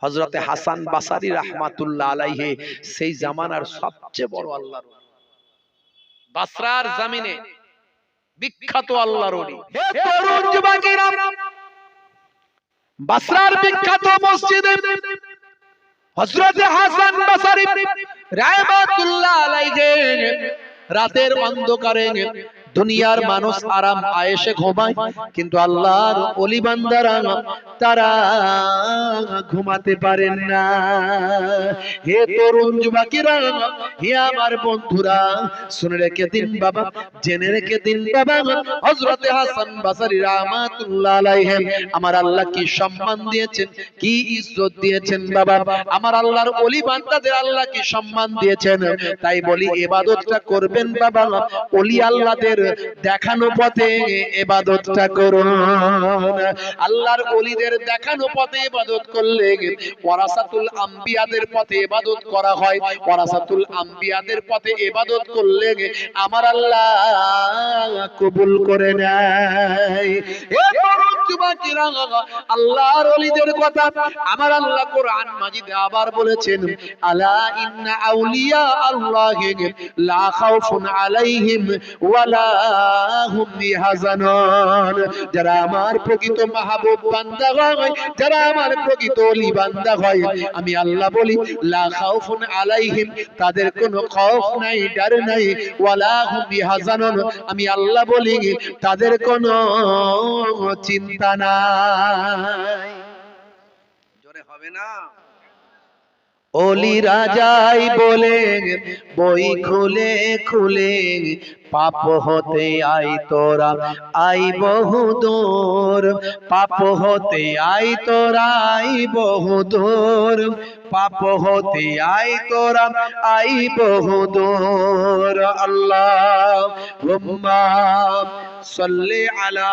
হযরতে হাসান বাসারী রাহমাতুল্লাহ আলাইহি সেই জামানার সবচেয়ে বড় আল্লাহর ওলি, বাসরার জমিনে বিখ্যাত আল্লাহর ওলি। হে তরুণ যুবকেরা, বাসরার বিখ্যাত মসজিদে হযরতে হাসান বাসারী রাহমাতুল্লাহ আলাইহি রাতের অন্ধকারে দুনিয়ার মানুষ আরাম আয়েশে ঘুমায়, কিন্তু আল্লাহর ওলি বান্দারা তারা ঘুমাতে পারেন না। হে তরুণ যুবকেরা, হে আমার বন্ধুরা, শুনে রেখে দিন বাবা, জেনে রেখে দিন বাবা, হযরতে হাসান বাসারী রাহমাতুল্লাহ আলাইহি আমার আল্লাহ কি সম্মান দিয়েছেন, কি ইজ্জত দিয়েছেন বাবা। আমার আল্লাহর ওলি বান্দাদের আল্লাহ কি সম্মান দিয়েছেন। তাই বলি ইবাদতটা করবেন বাবা, ওলি আল্লাহদের দেখানো পথে ইবাদতটা করুন। আল্লাহর ওলিদের দেখানো পথে ইবাদত করলে ওয়ারাসাতুল আম্বিয়াদের পথে ইবাদত করা হয়। ওয়ারাসাতুল আম্বিয়াদের পথে ইবাদত করলে আমার আল্লাহ কবুল করে নেয়। এ তরুণ যুবকেরা, আল্লাহর ওলিদের কথা আমার আল্লাহ কোরআন মাজিদে আবার বলেছেন, আলা ইন্না আউলিয়া আল্লাহি লা খাউফুন আলাইহিম ওয়ালা হুম ইয়াহজানুন। যারা আমার প্রকৃত মাহবুব বান্দা হয়, যারা আমার প্রকৃত ওলি বান্দা হয়, আমি আল্লাহ বলি লা খাউফুন আলাইহিম, তাদের কোনো খৌফ নাই, ডর নাই, ওয়ালা হুম ইয়াহজানুন, আমি আল্লাহ বলি তাদের কোনো চিন্তা নাই। জোরে হবে না? ওলি রাজাই বলে বই খুলে খুলে, পাপ হতে আই তোরা আই বহুদূর, পাপ হতে আই তোরা আই বহুদূর, পাপ হতে আই তোরা আই বহুদূর। আল্লাহুম্মা সাল্লি আলা।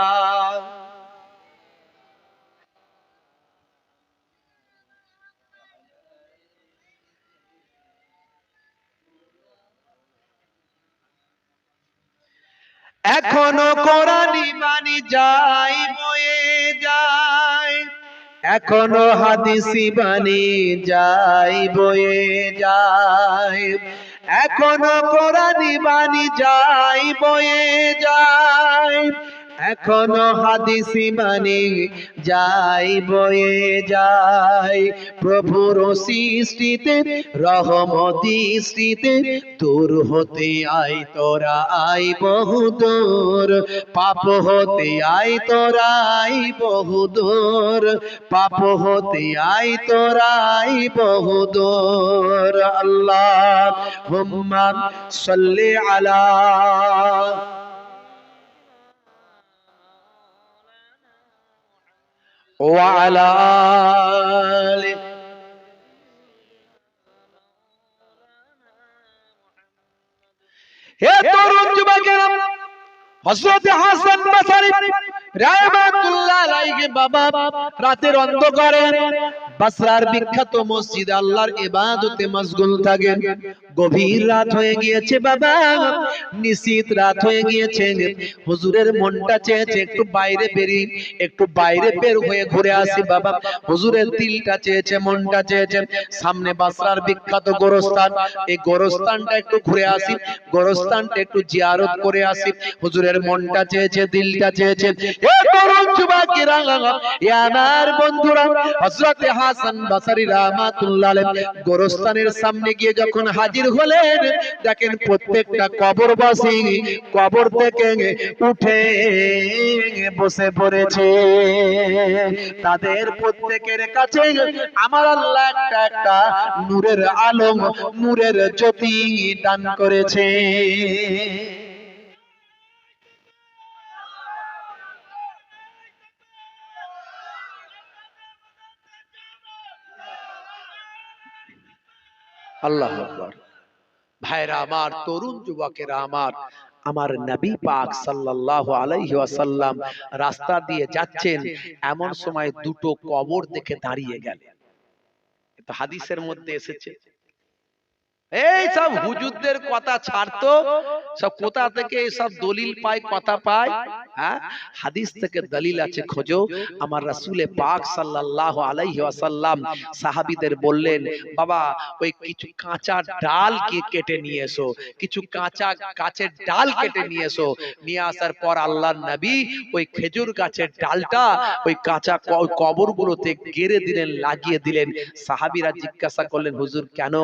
এখনো কোরআনি বাণী যাই বয়ে যায়, এখনো হাদিসি বাণী যাই বয়ে যায়, এখনো কোরআনি বাণী যাই বয়ে যায়, এখনো হাদিসি বাণী যাই বয়ে যায়। প্রভুর সৃষ্টিতে রহমতি সৃষ্টিতে দূর হতে আই তোরা আই বহুদূর, পাপ হতে আই তোরা আই বহুদূর, পাপ হতে আই তোরা আই বহুদূর। আল্লাহুম্মা সাল্লি আলা। وعلى آله হে তরুণ যুবকেরা, হযরত হাসান বাসারী রাহমাতুল্লাহ আলাইহি বাবা রাতের অন্ধকারে বাসরার বিখ্যাত মসজিদ আল্লাহর ইবাদতে মশগুল থাকেন। গভীর রাত হয়ে গিয়েছে বাবা, নিশীত রাত হয়ে গিয়েছে। হুজুরের মনটা চেয়েছে একটু বাইরে বেরিয়ে, একটু বাইরে বের হয়ে ঘুরে আসি বাবা। হুজুরের দিলটা চেয়েছে, মনটা চেয়েছে সামনে বাসরার বিখ্যাত গোরস্থান, এই গোরস্থানটা একটু ঘুরে আসি, গোরস্থানটা একটু জিয়ারত করে আসি। হুজুরের মনটা চেয়েছে, দিলটা চেয়েছে। এ তরুণ যুবকেরা, এ আমার বন্ধুরা, হযরত হাসান বাসারী রাহমাতুল্লাহ আলাইহি গোরস্থানের সামনে গিয়ে যখন হাজির হলেন, দেখেন প্রত্যেকটা কবরবাসী কবর থেকে উঠে বসে পড়েছে। তাদের প্রত্যেকের কাছে আমার আল্লাহ একটা একটা নূরের আলো, নূরের জ্যোতি দান করেছে। আল্লাহু আকবার। ভাইরা আমার, তরুণ যুবকেরা আমার, আমার নবী পাক সাল্লাল্লাহু আলাইহি ওয়াসাল্লাম রাস্তা দিয়ে যাচ্ছেন, এমন সময় দুটো কবর দেখে দাঁড়িয়ে গেলেন। এটা হাদিসের মধ্যে এসেছে। এই সব হুজুরদের কথা ছাড়তো, সব কোথা থেকে সব দলিল পায়, কথা পায়? হ্যাঁ, হাদিস থেকে দলিল আছে খোঁজো। আমার রাসূলে পাক সাল্লাল্লাহু আলাইহি ওয়াসাল্লাম সাহাবীদের বললেন, বাবা ওই কিছু কাঁচা ডাল কেটে নিয়ে এসো, কিছু কাঁচা গাছের ডাল কেটে নিয়ে এসো। নিয়ে আসার পর আল্লাহর নবী ওই খেজুর গাছের ডালটা ওই কাঁচা কবরগুলোতে গেড়ে দিলেন, লাগিয়ে দিলেন। সাহাবীরা জিজ্ঞাসা করলেন, হুজুর কেন?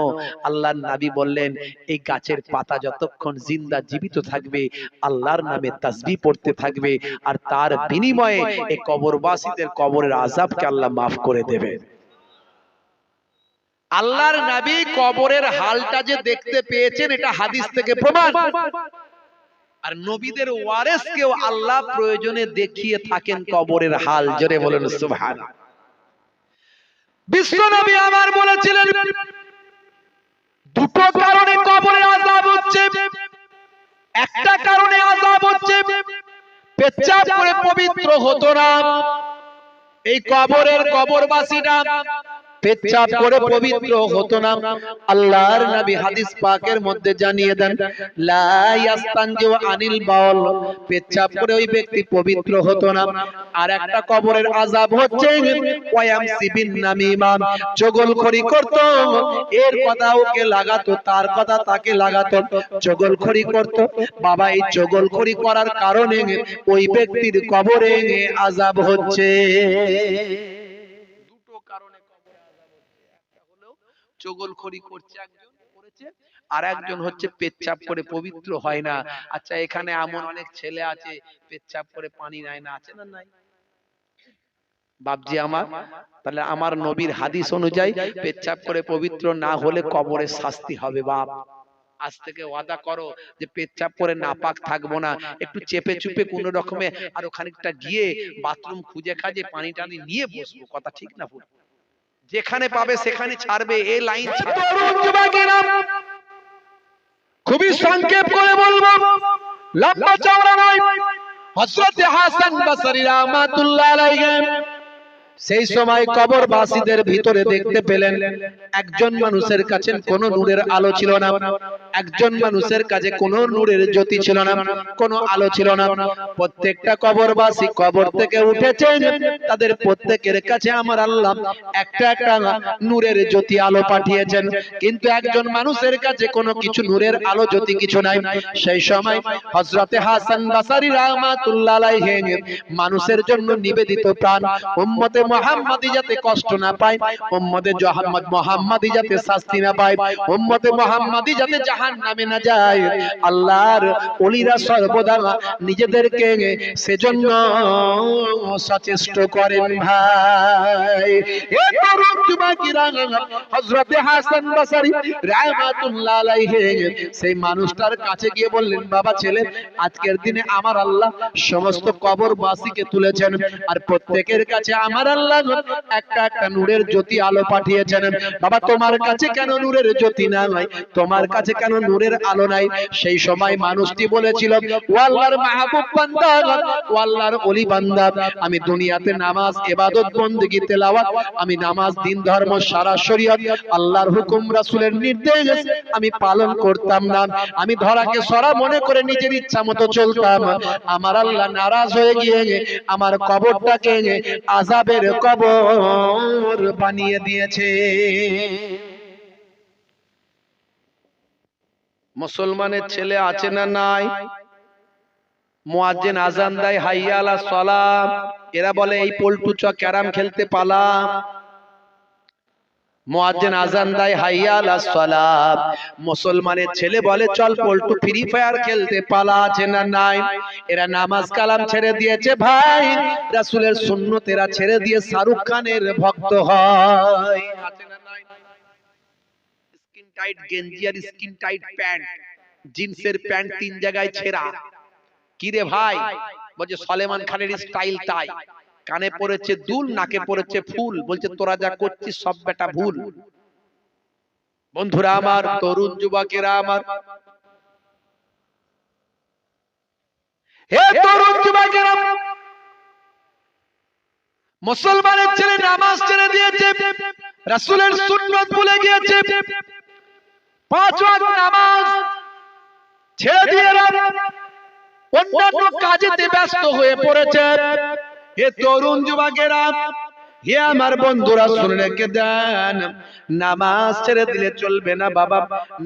আল্লাহর নবী বললেন, এই গাছের পাতা যতক্ষণ জিন্দা জীবিত থাকবে আল্লাহর নামে তাসবিহ পড়তে থাকবে, আর তার বিনিময়ে এই কবরবাসীদের কবরের আযাবকে আল্লাহ মাফ করে দেবে। আল্লাহর নবী কবরের হালটা যে দেখতে পেয়েছেন এটা হাদিস থেকে প্রমাণ। আর নবীদের ওয়ারিসকেও আল্লাহ প্রয়োজনে দেখিয়ে থাকেন কবরের হাল। জোরে বলেন সুবহানাল্লাহ। বিশ্ব নবী আমার বলেছিলেন, দুটো কারণে কবরে আযাব হচ্ছে। একটা কারণে আযাব হচ্ছে পেচ্ছাপ করে পবিত্র হতো না। এই কবরের কবরবাসীরা পেচ্ছাপ করে পবিত্র হতো না। আল্লাহর নবী হাদিস পাকের মধ্যে জানিয়ে দেন, লা ইয়াস্তানজু আনিল বাউল, পেচ্ছাপ করে ওই ব্যক্তি পবিত্র হতো না। আর একটা কবরের আযাব হচ্ছে ওয়ায়ামসি বিন নামিমা, চগলখড়ি করত। এর কথা ওকে লাগাতো, তার কথা তাকে লাগাতো, চগলখড়ি করত। বাবা এই চগলখড়ি করার কারণে ওই ব্যক্তির কবরে আযাব হচ্ছে। দুটো কারণে চগলখড়ি করছে একজন, করেছে, আর একজন হচ্ছে পেচ্ছাপ করে পবিত্র হয় না। আচ্ছা এখানে এমন অনেক ছেলে আছে পেচ্ছাপ করে পানি নেয় না, আছে না নাই? বাপজি আমার, তাহলে আমার নবীর হাদিস অনুযায়ী পেচ্ছাপ করে পবিত্র না হলে কবরে শাস্তি হবে। বাপ আজ থেকে ওয়াদা করো যে পেচ্ছাপ করে নাপাক থাকবো না, একটু চেপে চুপে কোন রকমে আর ওখানেটা গিয়ে বাথরুম খুঁজে খাজে পানি টানি নিয়ে বসবো। কথা ঠিক না ভুল? যেখানে পাবে সেখানে ছাড়বে, এই লাইন খুবই সংক্ষেপ করে বলবো, লম্বা চওড়া নয়। হযরত হাসান বসরি রাহমাতুল্লাহ আলাইহি সেই সময় কবরবাসীদের ভিতরে দেখতে পেলেন একজন মানুষের কাছে কোনো নূরের আলো ছিল না, একজন মানুষের কাছে কোনো নূরের জ্যোতি ছিল না, কোনো আলো ছিল না। প্রত্যেকটা কবরবাসী কবর থেকে উঠেছেন, তাদের প্রত্যেকের কাছে আমার আল্লাহ একটা একটা নূরের জ্যোতি আলো পাঠিয়েছেন, কিন্তু একজন মানুষের কাছে কোনো কিছু নূরের আলো জ্যোতি কিছু নাই। সেই সময় হযরতে হাসান বসরি রাহমাতুল্লাহ আলাইহি মানুষের জন্য নিবেদিত প্রাণ উম্মতে মুহাম্মাদি যাতে কষ্ট না পায়, উম্মতে মুহাম্মাদি যাতে শাস্তি না পায়, উম্মতে মুহাম্মাদি যাতে জাহান্নামে না যায়, আল্লাহর ওলিরা সর্বদা নিজেদেরকে সেজন্য সচেষ্ট করেন। ভাই এ তরুণ যুবকেরা, হযরতে হাসান বসরি রাহমাতুল্লাহ আলাইহি সেই মানুষটার কাছে গিয়ে বললেন, বাবা ছেলে, আজকের দিনে আমার আল্লাহ সমস্ত কবরবাসীকে তুলেছেন, আর প্রত্যেকের কাছে আমার আল্লাহ একটা একটা নূরের জ্যোতি আলো পাঠিয়েছেন। বাবা তোমার কাছে কেন নূরের জ্যোতি নাই, তোমার কাছে কেন নূরের আলো নাই? সেই সময় মানুষটি বলেছিল, ও আল্লাহর মাহবুব বান্দা, ও আল্লাহর ওলি বান্দা, আমি দুনিয়াতে নামাজ ইবাদত বندگی তেলাওয়াত, আমি নামাজ দিন ধর্ম সারা শরীয়ত আল্লাহর হুকুম রাসূলের নির্দেশ আমি পালন করতাম না। আমি ধরাকে সরা মনে করে নিজের ইচ্ছা মতো চলতাম। আমার আল্লাহ নারাজ হয়ে গিয়ে আমার কবরটাকে আযাবের কবর বানিয়ে দিয়েছে। মুসলমানের ছেলে আছে না নাই? মুয়াজ্জিন আযান দেয় হাইয়া আলাস সালাম, এরা বলে এই পল্টু চ ক্যারাম খেলতে পালা। মুয়াজ্জিন আযান দেয় হাইয়া আলাস সালাম, মুসলমানের ছেলে বলে চল পল্টু ফ্রি ফায়ার খেলতে পালা। আছে না নাই? এরা নামাজ কালাম ছেড়ে দিয়েছে ভাই, রাসূলের সুন্নাত এরা ছেড়ে দিয়ে শাহরুখ খানের ভক্ত হয়। আছে না নাই? স্কিন টাইট গেঞ্জি আর স্কিন টাইট প্যান্ট, জিন্সের প্যান্ট তিন জায়গায় ছেঁড়া। কি রে ভাই? বলছে সলেমান খানের স্টাইল তাই, কানে পড়েছে দুল, নাকে পড়েছে ফুল, বলছে তোরা যা করছিস সব বেটা ভুল। বন্ধুরা আমার, তরুণ যুবকেরা আমার, হে তরুণ যুবকেরা, মুসলমানের ছেলে নামাজ ছেড়ে দিয়েছে, রাসূলের সুন্নাত ভুলে গিয়েছে। 5 ওয়াক্ত নামাজ ছেড়ে দিয়ে অন্যান্য কাজেতে ব্যস্ত হয়ে পড়েছে। হে তরুণ যুবকেরা, হে আমার বন্ধুরা, শুনে রেখে দেন, নামাজ ছেড়ে দিলে চলবে না বাবা।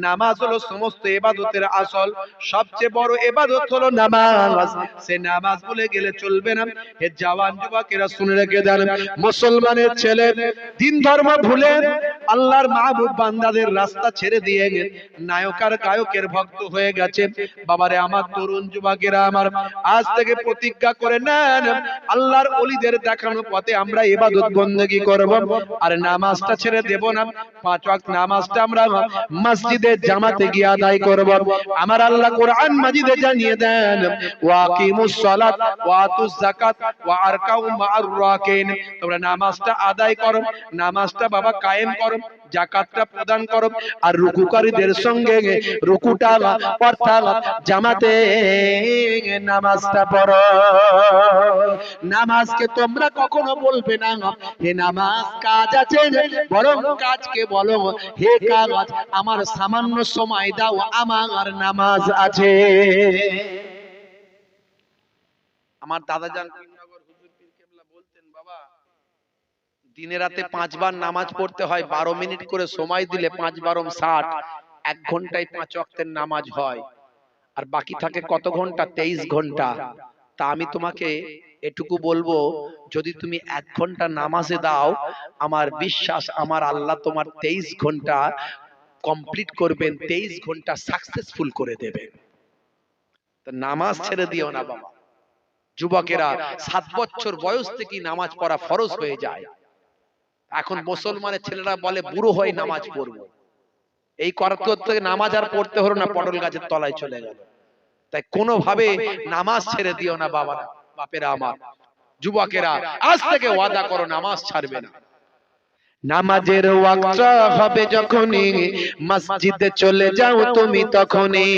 নামাজ হলো সমস্ত ইবাদতের আসল, সবচেয়ে বড় ইবাদত হলো নামাজ। সে নামাজ ভুলে গেলে চলবে না। হে জওয়ান যুবকেরা, শুনে রেখে দেন, মুসলমানের ছেলে দিন ধর্ম ভুলে আল্লাহর মাহবুব বান্দাদের রাস্তা ছেড়ে দিয়ে নায়ক আর গায়কের ভক্ত হয়ে গেছে। বাবারে আমার তরুণ যুবকেরা আমার, আজ থেকে প্রতিজ্ঞা করে নেন, আল্লাহর ওলিদের দেখানো পথে আমরা ইবাদত বندگی করব, আর নামাজটা ছেড়ে দেব না। 5 ওয়াক্ত নামাজটা আমরা মসজিদে জামাতে গিয়ে আদায় করব। আমার আল্লাহ কোরআন মাজিদে জানিয়ে দেন, ওয়াকিমুস সালাত ওয়া আতুজ যাকাত ওয়া আরকাউ মা'আর রাকিন। তোমরা নামাজটা আদায় করো, নামাজটা বাবা কায়েম করো, যাকাতটা প্রদান করো, আর রুকুকারীদের সঙ্গে রুকুটা অর্থাৎ জামাতে নামাজটা পড়ো। নামাজকে তোমরা কখনো বলবে না হে নামাজ কাজ আছে, বরং কাজকে বলো হে কাজ আমার সামান্য সময় দাও, আমার নামাজ আছে। আমার দাদাজান করিমনগর হুজুর পীর কেবলা বলতেন, বাবা দিনে রাতে 5 বার নামাজ পড়তে হয়, 12 মিনিট করে সময় দিলে 5 বারম 60, 1 ঘন্টায় 5 ওয়াক্তের নামাজ হয়। আর বাকি থাকে কত ঘন্টা? 23 ঘন্টা। তা আমি তোমাকে এটুকু বলবো, যদি তুমি 1 ঘন্টা নামাজে দাও, আমার বিশ্বাস আমার আল্লাহ তোমার 23 ঘন্টা কমপ্লিট করবেন, 23 ঘন্টা সাকসেসফুল করে দেবেন। তো নামাজ ছেড়ে দিও না বাবা। যুবকেরা 7 বছর বয়স থেকে নামাজ পড়া ফরজ হয়ে যায়। এখন মুসলমানের ছেলেরা বলে বুড়ো হয়ে নামাজ পড়বো। এই করতে থেকে নামাজ আর পড়তে হলো না, পটল গাছের তলায় চলে গেল। তাই কোনোভাবে নামাজ ছেড়ে দিও না বাবারা, বাপেরা আমার। যুবকেরা আজ থেকে ওয়াদা করো নামাজ ছাড়বে না। নামাজের ওয়াক্ত হবে যখনই মসজিদে চলে যাও তুমি তখনই।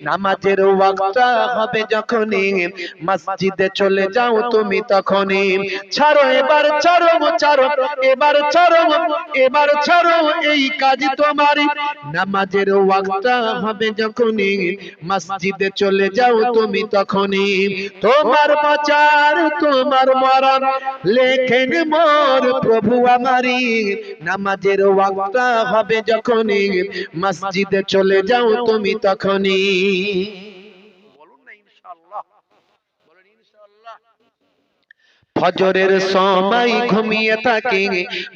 নামাজের ওয়াক্ত হবে যখনই মসজিদে চলে যাও তুমি তখনই। ছাড়ো এবার ছাড়ো ছাড়ো, এবার ছাড়ো এবার ছাড়ো এই কাজ তোমারই। নামাজের ওয়াক্ত হবে যখনই মসজিদে চলে যাও তুমি তখনই। তোমার বাঁচার তোমার মরণ লেখেন মোর প্রভু আমারি। নামাজের ওয়াক্ত হবে যখনই মসজিদে চলে যাও তুমি তখনই। বলুন না ইনশাআল্লাহ, বলেন ইনশাআল্লাহ। ফজরের সময় ঘুমিয়ে থাকি,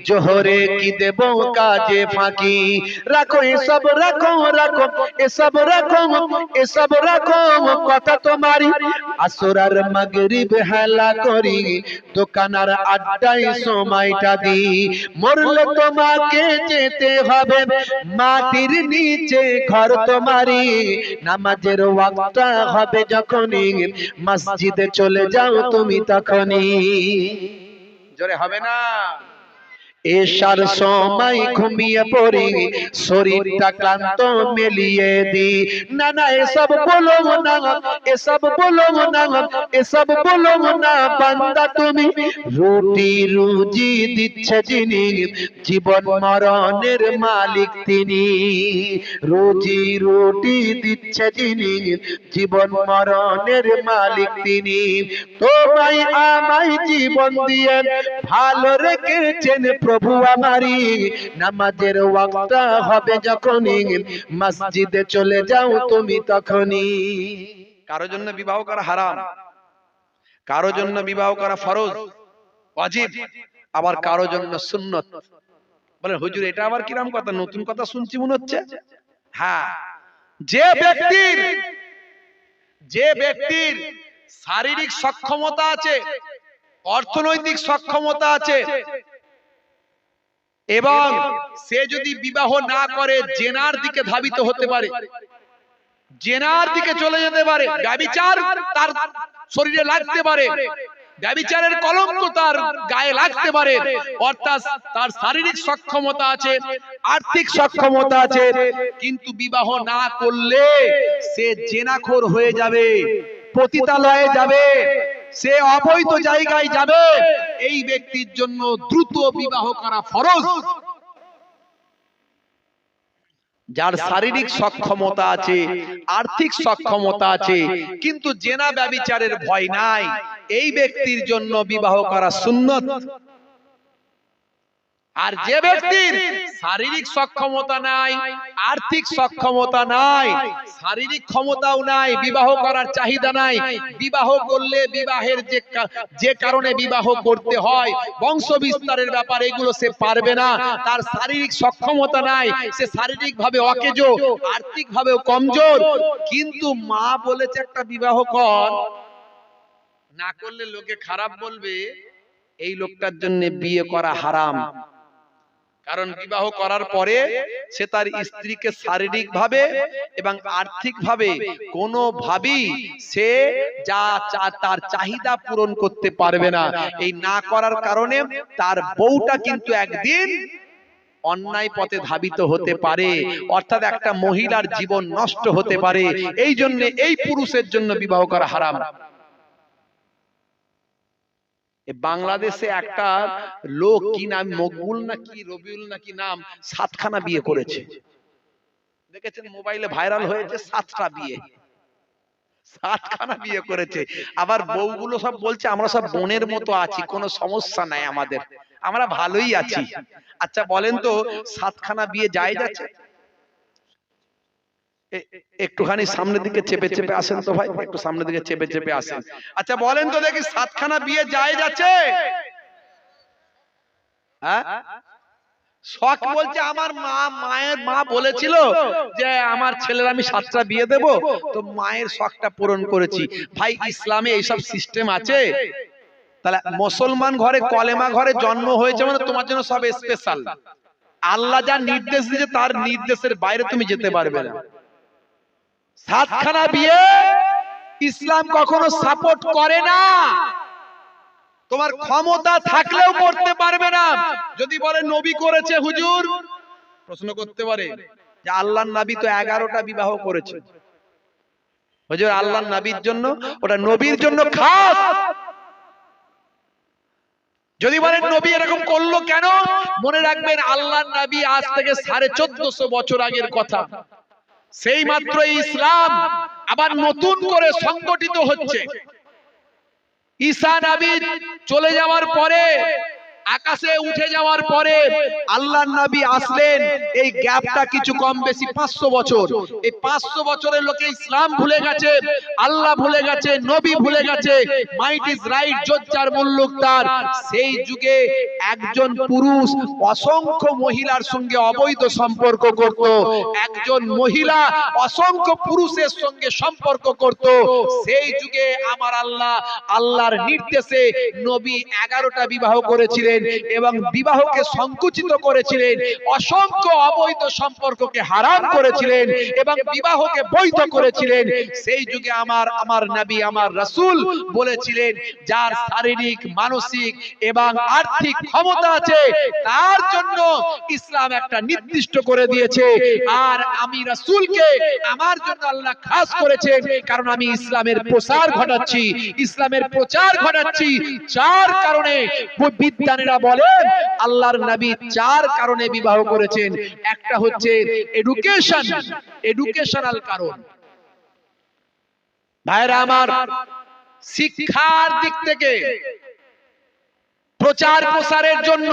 জোহরে কি দেব কাজে ফাঁকি। রাখো এসব রাখো রাখো এসব রাখো এসব রাখো কথা তোমারই। আসর আর মাগরিব হেলা করি, দোকানার আড্ডায় সময়টা দি। মরলে তোমাকে যেতে হবে মাটির নিচে ঘর তোমারই। নামাজের ওয়াক্ত হবে যখনই মসজিদে চলে যাও তুমি তখনই। জোরে হবে না? এশার সময় ঘুমিয়ে পড়ি, শরীরটা ক্লান্ত মেলিয়ে দি। না না এসব বলো না, এসব বলো না, এসব বলো না বান্দা তুমি। রুটি রুজি দিচ্ছে যিনি, জীবন মরণের মালিক তিনি। রুজি রুটি দিচ্ছে যিনি, জীবন মরণের মালিক তিনি। তোমায় আমায় জীবন দিয়ে ভালো রেখেছেন প্রভু আমারি। নামাজের ওয়াক্ত হবে যখনই মসজিদে চলে যাও তুমি তখনই। কারো জন্য বিবাহ করা হারাম, কারো জন্য বিবাহ করা ফরজ ওয়াজিব, আবার কারো জন্য সুন্নত। বলে হুজুর এটা আবার কিরকম কথা, নতুন কথা শুনছি মনে হচ্ছে। হ্যাঁ, যে ব্যক্তির শারীরিক সক্ষমতা আছে, অর্থনৈতিক সক্ষমতা আছে, এবং সে যদি বিবাহ না করে জেনার দিকে ধাবিত হতে পারে, জেনার দিকে চলে যেতে পারে, ব্যভিচার তার শরীরে লাগতে পারে, ব্যভিচারের কলঙ্ক তার গায়ে লাগতে পারে, অর্থাৎ তার শারীরিক সক্ষমতা আছে, আর্থিক সক্ষমতা আছে, কিন্তু বিবাহ না করলে সে জেনাখোর হয়ে যাবে, পতিতালয়ে যাবে, সে অবৈধ জায়গায় যাবে। এই ব্যক্তির জন্য দ্রুত বিবাহ করা ফরজ। যার শারীরিক সক্ষমতা আছে, আর্থিক সক্ষমতা আছে, কিন্তু জেনা ব্যভিচারের ভয় নাই, এই ব্যক্তির জন্য বিবাহ করা সুন্নত। আর যে ব্যক্তির শারীরিক সক্ষমতা নাই, আর্থিক সক্ষমতা নাই, শারীরিক ক্ষমতাও নাই, বিবাহ করার চাহিদা নাই, বিবাহ করলে বিবাহের যে কারণে বিবাহ করতে হয়, বংশ বিস্তারের ব্যাপার, এগুলো সে পারবে না, তার শারীরিক সক্ষমতা নাই, সে শারীরিক ভাবে অকেজো, আর্থিক ভাবেও কমজোর, কিন্তু মা বলেছে একটা বিবাহ কর, না করলে লোকে খারাপ বলবে, এই লোকটার জন্য বিয়ে করা হারাম। কারণ বিবাহ করার পরে সে তার স্ত্রীকে শারীরিক ভাবে এবং আর্থিক ভাবে কোনোভাবেই সে তার চাহিদা পূরণ করতে পারবে না। এই না করার কারণে তার বউটা কিন্তু একদিন অন্যায় পথে ধাবিত হতে পারে, অর্থাৎ একটা মহিলার জীবন নষ্ট হতে পারে। এই জন্য এই পুরুষের জন্য বিবাহ করা হারাম। বাংলাদেশে একটা লোক, কি নাম, মকবুল নাকি রবিউল নাকি নাম, 7খানা বিয়ে করেছে, দেখেছেন মোবাইলে ভাইরাল হয়েছে, 7টা বিয়ে, 7খানা বিয়ে করেছে। আবার বউগুলো সব বলছে আমরা সব বোনের মতো আছি, কোনো সমস্যা নাই আমাদের, আমরা ভালোই আছি। আচ্ছা বলেন তো, 7খানা বিয়ে জায়েজ আছে? একটুখানি সামনের দিকে চেপে চেপে আসেন তো ভাই, একটু সামনের দিকে চেপে চেপে আসেন। আচ্ছা বলেন তো দেখি, 7খানা বিয়ে জায়েজ আছে? হ্যাঁ, শখ বলছে আমার মায়ের মা বলেছিল যে আমার ছেলের আমি 7টা বিয়ে দেব, তো মায়ের শখটা পূরণ করেছি। ভাই ইসলামে এইসব সিস্টেম আছে? তাহলে মুসলমান ঘরে, কলেমা ঘরে জন্ম হয়েছে মানে তোমার জন্য সব স্পেশাল। আল্লাহ যা নির্দেশ দিয়েছে তার নির্দেশের বাইরে তুমি যেতে পারবে না। 7খানা বিয়ে ইসলাম কখনো সাপোর্ট করে না, তোমার ক্ষমতা থাকলেও করতে পারবে না। যদি বলে নবী করেছে হুজুর, প্রশ্ন করতে পারে যে আল্লাহর নবী তো 11টা বিবাহ করেছে, হুজুর আল্লাহর নবীর জন্য, ওটা নবীর জন্য খাস। যদি বলেন নবী এরকম করলো কেন, মনে রাখবেন আল্লাহর নবী আজ থেকে 1450 বছর আগের কথা, সেই মাত্র ইসলাম আবার নতুন করে সংগঠিত হচ্ছে। ঈসা নবী চলে যাওয়ার পরে, আকাশে উঠে যাওয়ার পরে আল্লাহর নবী আসলেন, এই গ্যাপটা কিছু কম বেশি 500 বছর। এই 500 বছরের লোকে ইসলাম ভুলে গেছে, আল্লাহ ভুলে গেছে, নবী ভুলে গেছে। মাইট ইজ রাইট, জোজ্জার মুল্লুক তার। সেই যুগে একজন পুরুষ অসংখ্য মহিলার সঙ্গে অবৈধ সম্পর্ক করত, একজন মহিলা অসংখ্য পুরুষের সঙ্গে সম্পর্ক করত। সেই যুগে আমার আল্লাহ, আল্লাহর নির্দেশে নবী 11টা বিবাহ করেছিলেন এবং বিবাহকে সংকুচিত করেছিলেন, অসংখ্য অবৈধ সম্পর্ককে হারাম করেছিলেন এবং বিবাহকে বৈধ করেছিলেন। সেই যুগে আমার নবী, আমার রাসূল বলেছিলেন, যার শারীরিক, মানসিক এবং আর্থিক ক্ষমতা আছে তার জন্য ইসলাম একটা নির্দিষ্ট করে দিয়েছে। আর আমি রাসূলকে আমার জন্য আল্লাহ খাস করেছেন, কারণ আমি ইসলামের প্রসার ঘটাচ্ছি, ইসলামের প্রচার ঘটাচ্ছি। 4 কারণে বিদ্যানীরা বলেন আল্লাহর নবী 4 কারণে বিবাহ করেছেন। একটা হচ্ছে এডুকেশন, এডুকেশনাল কারণ। ভাইরা আমার, শিক্ষার দিক থেকে প্রচার প্রসারের জন্য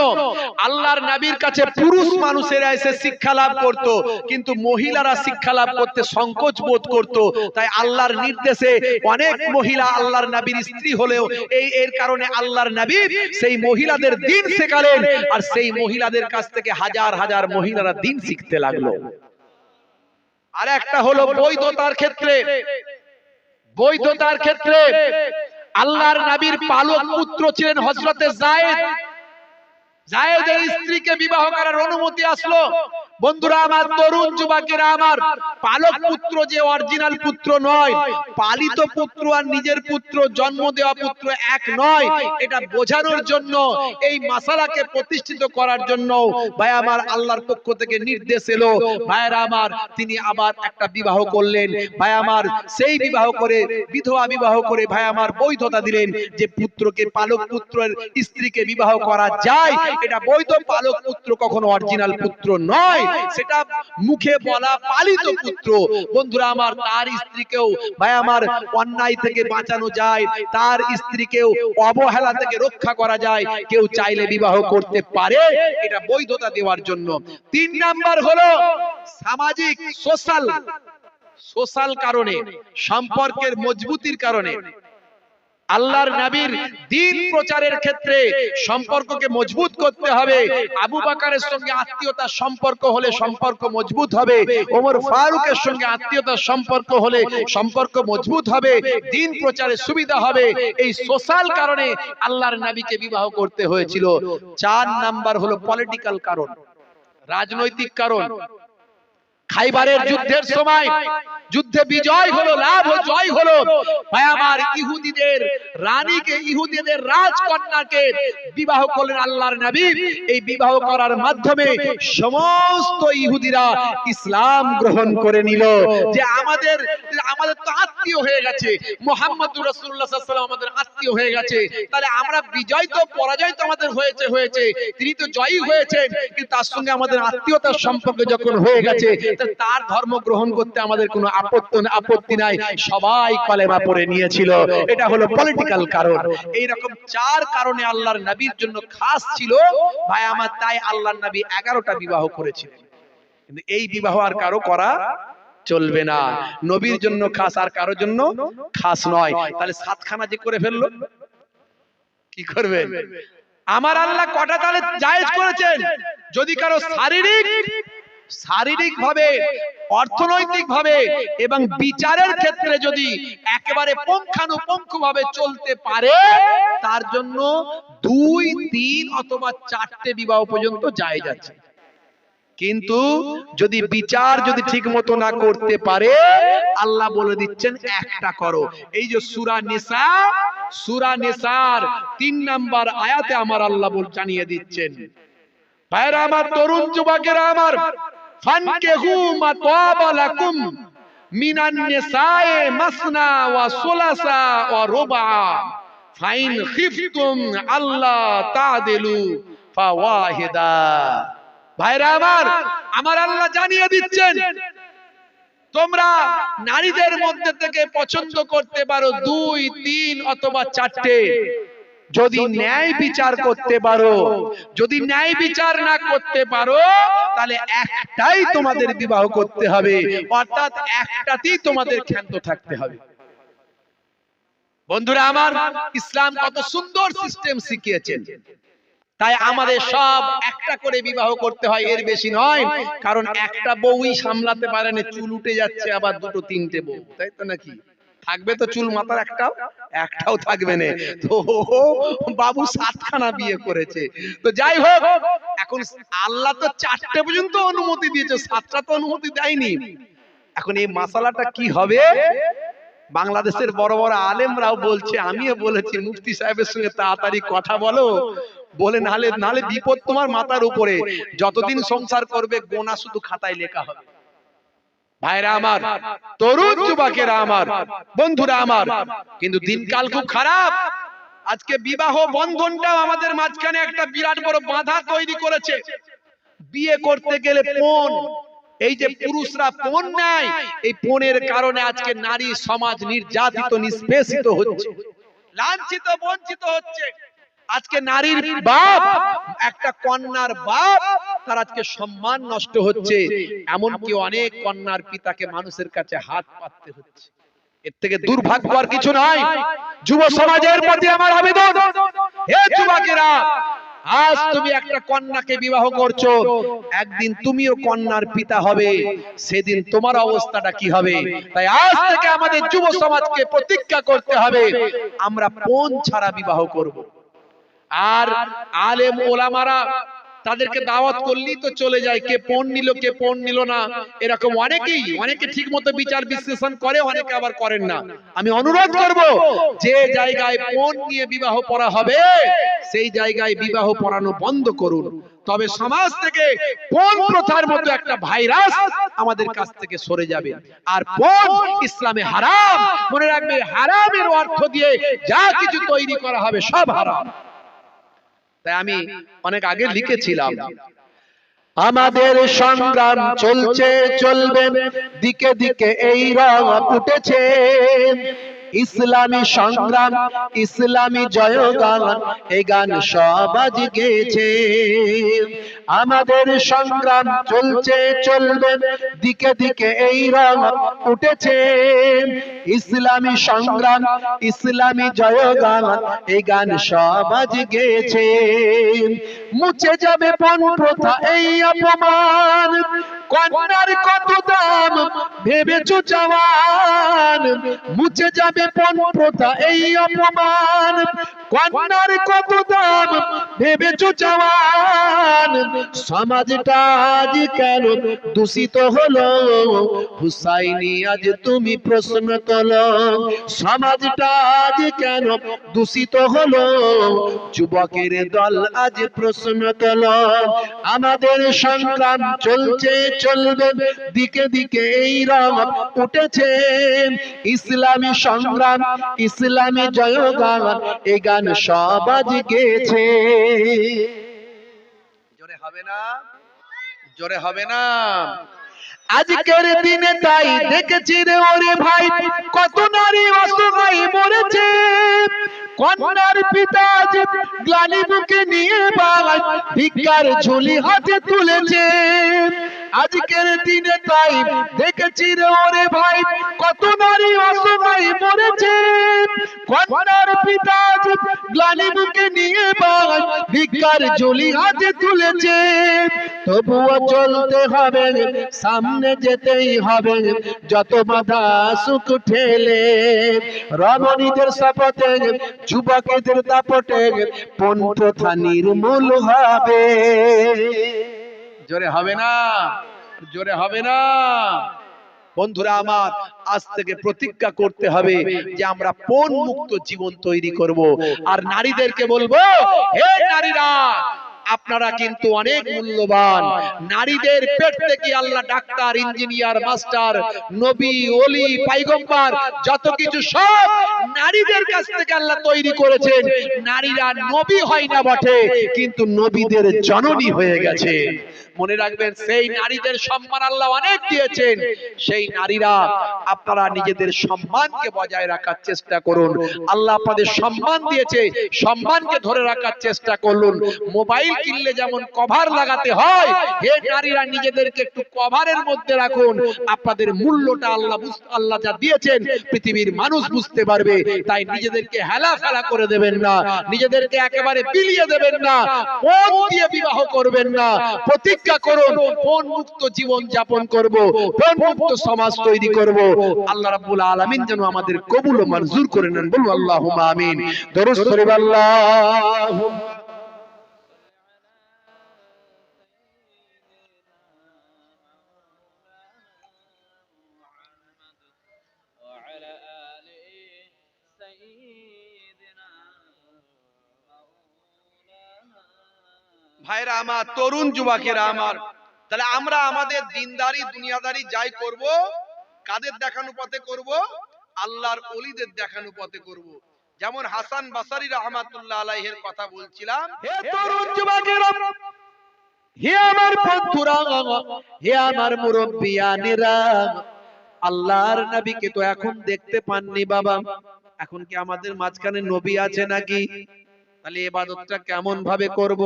আল্লাহর নবীর কাছে পুরুষ মানুষেরা এসে শিক্ষা লাভ করত, কিন্তু মহিলারা শিক্ষা লাভ করতে সংকোচ বোধ করত। তাই আল্লাহর নির্দেশে অনেক মহিলা আল্লাহর নবীর স্ত্রী হলেও এর কারণে আল্লাহর নবী সেই মহিলাদের দ্বীন শেখালেন, আর সেই মহিলাদের কাছ থেকে হাজার হাজার মহিলারা দ্বীন শিখতে লাগলো। আর একটা হলো বৈধতার ক্ষেত্রে, বৈধতার ক্ষেত্রে আল্লাহর নবীর পালক পুত্র ছিলেন হযরতে যায়েদ। যায়েদের স্ত্রীকে বিবাহ করার অনুমতি আসলো। বন্ধুরা আমার, তরুণ যুবকেরা আমার, পালক পুত্র যে অরিজিনাল পুত্র নয়, পালিত পুত্র আর নিজের পুত্র জন্ম দেওয়া পুত্র এক নয়, এটা বোঝানোর জন্য এই মাসালাকে প্রতিষ্ঠিত করার জন্য ভাই আমার আল্লাহর পক্ষ থেকে নির্দেশ এলো। ভাইরা আমার, তিনি আবার একটা বিবাহ করলেন। ভাই আমার, সেই বিবাহ করে বিধবা বিবাহ করে ভাই আমার বৈধতা দিলেন যে পুত্রকে, পালক পুত্রের স্ত্রীকে বিবাহ করা যায়। এটা বৈধ, পালক পুত্র কখনো অরিজিনাল পুত্র নয়, সেটা মুখে বলা পালিত পুত্র। বন্ধুরা আমার, তার স্ত্রীকেও ভাই আমার অন্যায় থেকে বাঁচানো যায়, তার স্ত্রীকেও অবহেলা থেকে রক্ষা করা যায়, কেউ চাইলে বিবাহ করতে পারে, এটা বৈধতা দেওয়ার জন্য। 3 নাম্বার হলো সামাজিক সোশ্যাল কারণে, সম্পর্কের মজবুতির কারণে। আল্লাহর নবীর দ্বীন প্রচারের ক্ষেত্রে সম্পর্ককে মজবুত করতে হবে। আবু বকরের সঙ্গে আত্মীয়তার সম্পর্ক হলে সম্পর্ক মজবুত হবে, ওমর ফারুকের সঙ্গে আত্মীয়তার সম্পর্ক হলে সম্পর্ক মজবুত হবে, দ্বীন প্রচারে সুবিধা হবে। এই সোশ্যাল কারণে আল্লাহর নবীকে বিবাহ করতে হয়েছিল। 4 নাম্বার হলো পলিটিক্যাল কারণ, রাজনৈতিক কারণ। খাইবারের যুদ্ধের সময় যুদ্ধে বিজয় হলো, লাভ জয় হলো, ভাই আমার ইহুদিদের রানীকে, ইহুদিদের রাজকন্যাকে বিবাহ করলেন আল্লাহর নবী। এই বিবাহ করার মাধ্যমে সমস্ত ইহুদিরা ইসলাম গ্রহণ করে নিল, যে আমাদের তো আত্মীয় হয়ে গেছে, মুহাম্মদুর রাসূলুল্লাহ সাল্লাল্লাহু আলাইহি ওয়াসাল্লাম আমাদের আত্মীয় হয়ে গেছে, তাহলে আমরা বিজয় তো পরাজয় তো আমাদের হয়েছে, তিনি তো জয়ী হয়েছেন, কিন্তু তার সঙ্গে আমাদের আত্মীয়তার সম্পর্ক যখন হয়ে গেছে, তার ধর্ম গ্রহণ করতে আমাদের কোনো আপত্তি নাই। সবাই কলেমা পড়ে নিয়েছিল। এটা হলো পলিটিক্যাল কারণ। এই রকম 4 কারণে আল্লাহর নবীর জন্য খাস ছিল ভাই আমার, তাই আল্লাহর নবী 11টা বিবাহ করেছিলেন। কিন্তু এই বিবাহ আর কারো করা চলবে না, নবীর জন্য খাস, আর কারো জন্য খাস নয়। তাহলে 7খানা যে করে ফেললো, কি করবে? আমার আল্লাহ কটা তাহলে জায়েজ করেছেন? যদি কারো শারীরিক ভাবে, অর্থনৈতিক ভাবে এবং বিচারের ক্ষেত্রে যদি একেবারে পুঙ্খানুপুঙ্খ ভাবে চলতে পারে, তার জন্য 2, 3 অথবা 4টে বিবাহ পর্যন্ত জায়েজ আছে। কিন্তু যদি বিচার যদি ঠিক মতো না করতে পারে, আল্লাহ বলে দিচ্ছেন একটা করো। এই যে সূরা নিসার 3 নাম্বার আয়াতে আমার আল্লাহ জানিয়ে দিচ্ছেন, ভাইরা আমার, তরুণ যুবকেরা আমার, ফানকিহু মা তাবা লাকুম মিনান নিসাই মাসনা ওয়া সুলাসা ওয়া রুবা ফাইন খিফতুম আল্লাহ তাদিলু ফাওয়াহিদা। ভাইরা আমার আল্লাহ জানিয়ে দিচ্ছেন, তোমরা নারীদের মধ্যে থেকে পছন্দ করতে পারো 2, 3 অথবা 4টে, যদি ন্যায় বিচার করতে পারো। যদি ন্যায় বিচার না করতে পারো, তাহলে একটাই তোমাদের বিবাহ করতে হবে, অর্থাৎ একটাতেই তোমাদের ক্ষান্ত থাকতে হবে। বন্ধুরা আমার, ইসলাম কত সুন্দর সিস্টেম শিখিয়েছেন। তাই আমাদের সব একটা করে বিবাহ করতে হয়, এর বেশি নয়। কারণ একটা বউই সামলাতে পারে না, চুল উঠে যাচ্ছে, আবার 2, 3টে বউ, তাই তো নাকি? থাকবে তো চুল মাথার একটাও থাকবে না। তো বাবু 7খানা বিয়ে করেছে। তো যাই হোক, এখন আল্লাহ তো 4টে পর্যন্ত অনুমতি দিয়েছে, 7টা তো অনুমতি দেয়নি। এখন এই মাসালাটা কি হবে? বাংলাদেশের বড় বড় আলেমরাও বলছে, আমিও বলেছি, মুফতি সাহেবের সঙ্গে তাড়াতাড়ি কথা বলো, বলে নালে বিপদ তোমার মাথার উপরে। যতদিন সংসার করবে গোনা শুধু খাতায় লেখা হবে। ভাইরা আমার, তরুণ যুবকেরা আমার, বন্ধুরা আমার, কিন্তু দিনকাল খুব খারাপ। আজকে বিবাহ বন্ধনটাও আমাদের মাঝখানে একটা বিরাট বড় বাধা তৈরি করেছে। বিয়ে করতে গেলে পণ, এই যে পুরুষরা পণ নেয়, এই পণের কারণে আজকে নারী সমাজ নির্যাতিত, নিষ্পেষিত হচ্ছে, লাঞ্ছিত, বঞ্চিত হচ্ছে। আজকে নারীর বাপ, একটা কন্যার বাপ, তার আজকে সম্মান নষ্ট হচ্ছে। এমনকি অনেক কন্যার পিতাকে মানুষের কাছে হাত পাততে হচ্ছে। এর থেকে দুর্ভাগ্য আর কিছু নাই। যুব সমাজের প্রতি আমার আবেদন, হে যুবকেরা, আজ তুমি একটা কন্যাকে বিবাহ করছো, একদিন তুমিও কন্যার পিতা হবে, সেদিন তোমার অবস্থাটা কি হবে? তাই আজ থেকে আমাদের যুব সমাজকে প্রতিজ্ঞা করতে হবে, আমরা পণ ছাড়া বিবাহ করব। আর আলেম ওলামারা তাদেরকে দাওয়াত করলি তো চলে যায়, কে পণ নিল কে পণ নিল না, এরকম অনেকে ঠিক মতো বিচার বিশ্লেষণ করে, অনেকে আবার করেন না। আমি অনুরোধ করব, যে জায়গায় পণ নিয়ে বিবাহ পড়া হবে সেই জায়গায় বিবাহ পড়ানো বন্ধ করুন। তবে সমাজ থেকে পণ প্রথার মতো একটা ভাইরাস আমাদের কাছ থেকে সরে যাবে। আর পণ ইসলামে হারাম, মনে রাখবে, হারামের অর্থ দিয়ে যা কিছু তৈরি করা হবে সব হারাম। তাই আমি অনেক আগে লিখেছিলাম, আমাদের সংগ্রাম চলছে চলবে, দিকে দিকে এই রং উঠেছে, ইসলামী সংগ্রাম ইসলামী জয়গান, এই গান সব আজ গেয়েছে। আমাদের সংগ্রাম চলছে চলবে, দিকে দিকে এই রং উঠেছে, ইসলামী সংগ্রাম ইসলামী জয়গান, এই গান সব আজ গেয়েছে। মুছে যাবে পণ প্রথা এই অপমান, কন্যার কত দাম ভেবেছো জওয়ান, মুছে যাবে পণ প্রথা এই অপমান, কন্যার কত দাম ভেবেছো জওয়ান। সমাজটা আজ কেন দূষিত হলো, হুসাইনি আজ তুমি প্রশ্ন তোলো, সমাজটা আজ কেন দূষিত হলো, যুবকের দল আজ প্রশ্ন তোলো। আমাদের সংগ্রাম চলছে চলবে, দিকে দিকে এই রং উঠেছে, ইসলামী সংগ্রাম ইসলামী জয়গান, এই গান সব আজ গেয়েছে। জোরে হবে না, জোরে হবে না। আজকের দিনে তাই দেখেছি রে ওরে ভাই, কত নারী অসহায় মরেছে, কন্যার পিতা যে গ্লানি বুকে নিয়ে বাগান ভিক্ষার ঝুলি হাতে তুলেছে। আজকের দিনে তাই দেখেছি রে ওরে ভাই, কত নারী অসহায় মরেছে, কন্যার পিতা যে গ্লানি বুকে নিয়ে বাগান ভিক্ষার ঝুলি হাতে তুলেছে। তবুও চলতে হবে, সামনে যেতেই হবে, যত বাধা সুখ ঠেলে, রমণীদের শপথে যুবকেদের দাপটে পণ প্রথা নির্মূল হবে। জোরে হবে না, জোরে হবে না। বন্ধুরা আমার, আজ থেকে প্রতিজ্ঞা করতে হবে যে আমরা পণ মুক্ত জীবন তৈরি করব। আর নারীদেরকে বলবো, হে নারীরা, আপনারা কিন্তু অনেক মূল্যবান। নারীদের পেট থেকে আল্লাহ ডাক্তার, ইঞ্জিনিয়ার, মাস্টার, নবী, ওলি, পয়গম্বর যত কিছু সব নারীদের কাছ থেকে আল্লাহ তৈরি করেছেন। নারীরা নবী হয় না বটে, কিন্তু নবীদের জননী হয়ে গেছে। মনে রাখবেন, সেই নারীদের সম্মান আল্লাহ অনেক দিয়েছেন। সেই নারীরা, আপনারা নিজেদের সম্মানকে বজায় রাখার চেষ্টা করুন। আল্লাহ আপনাদের সম্মান দিয়েছে, সম্মানকে ধরে রাখার চেষ্টা করুন। মোবাইল কিনলে যেমন কভার লাগাতে হয়, হে নারীরা নিজেদেরকে একটু কভারের মধ্যে রাখুন। আপনাদের মূল্যটা আল্লাহ যা দিয়েছেন পৃথিবীর মানুষ বুঝতে পারবে। তাই নিজেদেরকে হেলা ফেলা করে দেবেন না, নিজেদেরকে একেবারে বিলিয়ে দেবেন না, পণ দিয়ে বিবাহ করবেন না। প্রতিজ্ঞা করুন, পণ মুক্ত জীবন যাপন করব, পণ মুক্ত সমাজ তৈরি করব। আল্লাহ রাব্বুল আলামিন যেন আমাদের কবুল ও মঞ্জুর করে নেন। বলুন আল্লাহুম্মা আমিন। দরুদ শরীফ আল্লাহুম্মা ভাইরা আমার, তরুণ যুবকেরা আমার, তাহলে আমরা আমাদের দিনদারি দুনিয়াদারি যাই করব, কাদের দেখানো পথে করব? আল্লাহর ওলিদের দেখানো পথে করব। যেমন হাসান বসরি রাহমাতুল্লাহ আলাইহির কথা বলছিলাম। হে তরুণ যুবকেরা, হে আমার বন্ধুরা, হে আমার মুরব্বিয়ানেরা, আল্লাহর নবীকে তো এখন দেখতে পাননি বাবা। এখন কি আমাদের মাঝখানে নবী আছে নাকি? তাহলে ইবাদতটা কেমন ভাবে করব?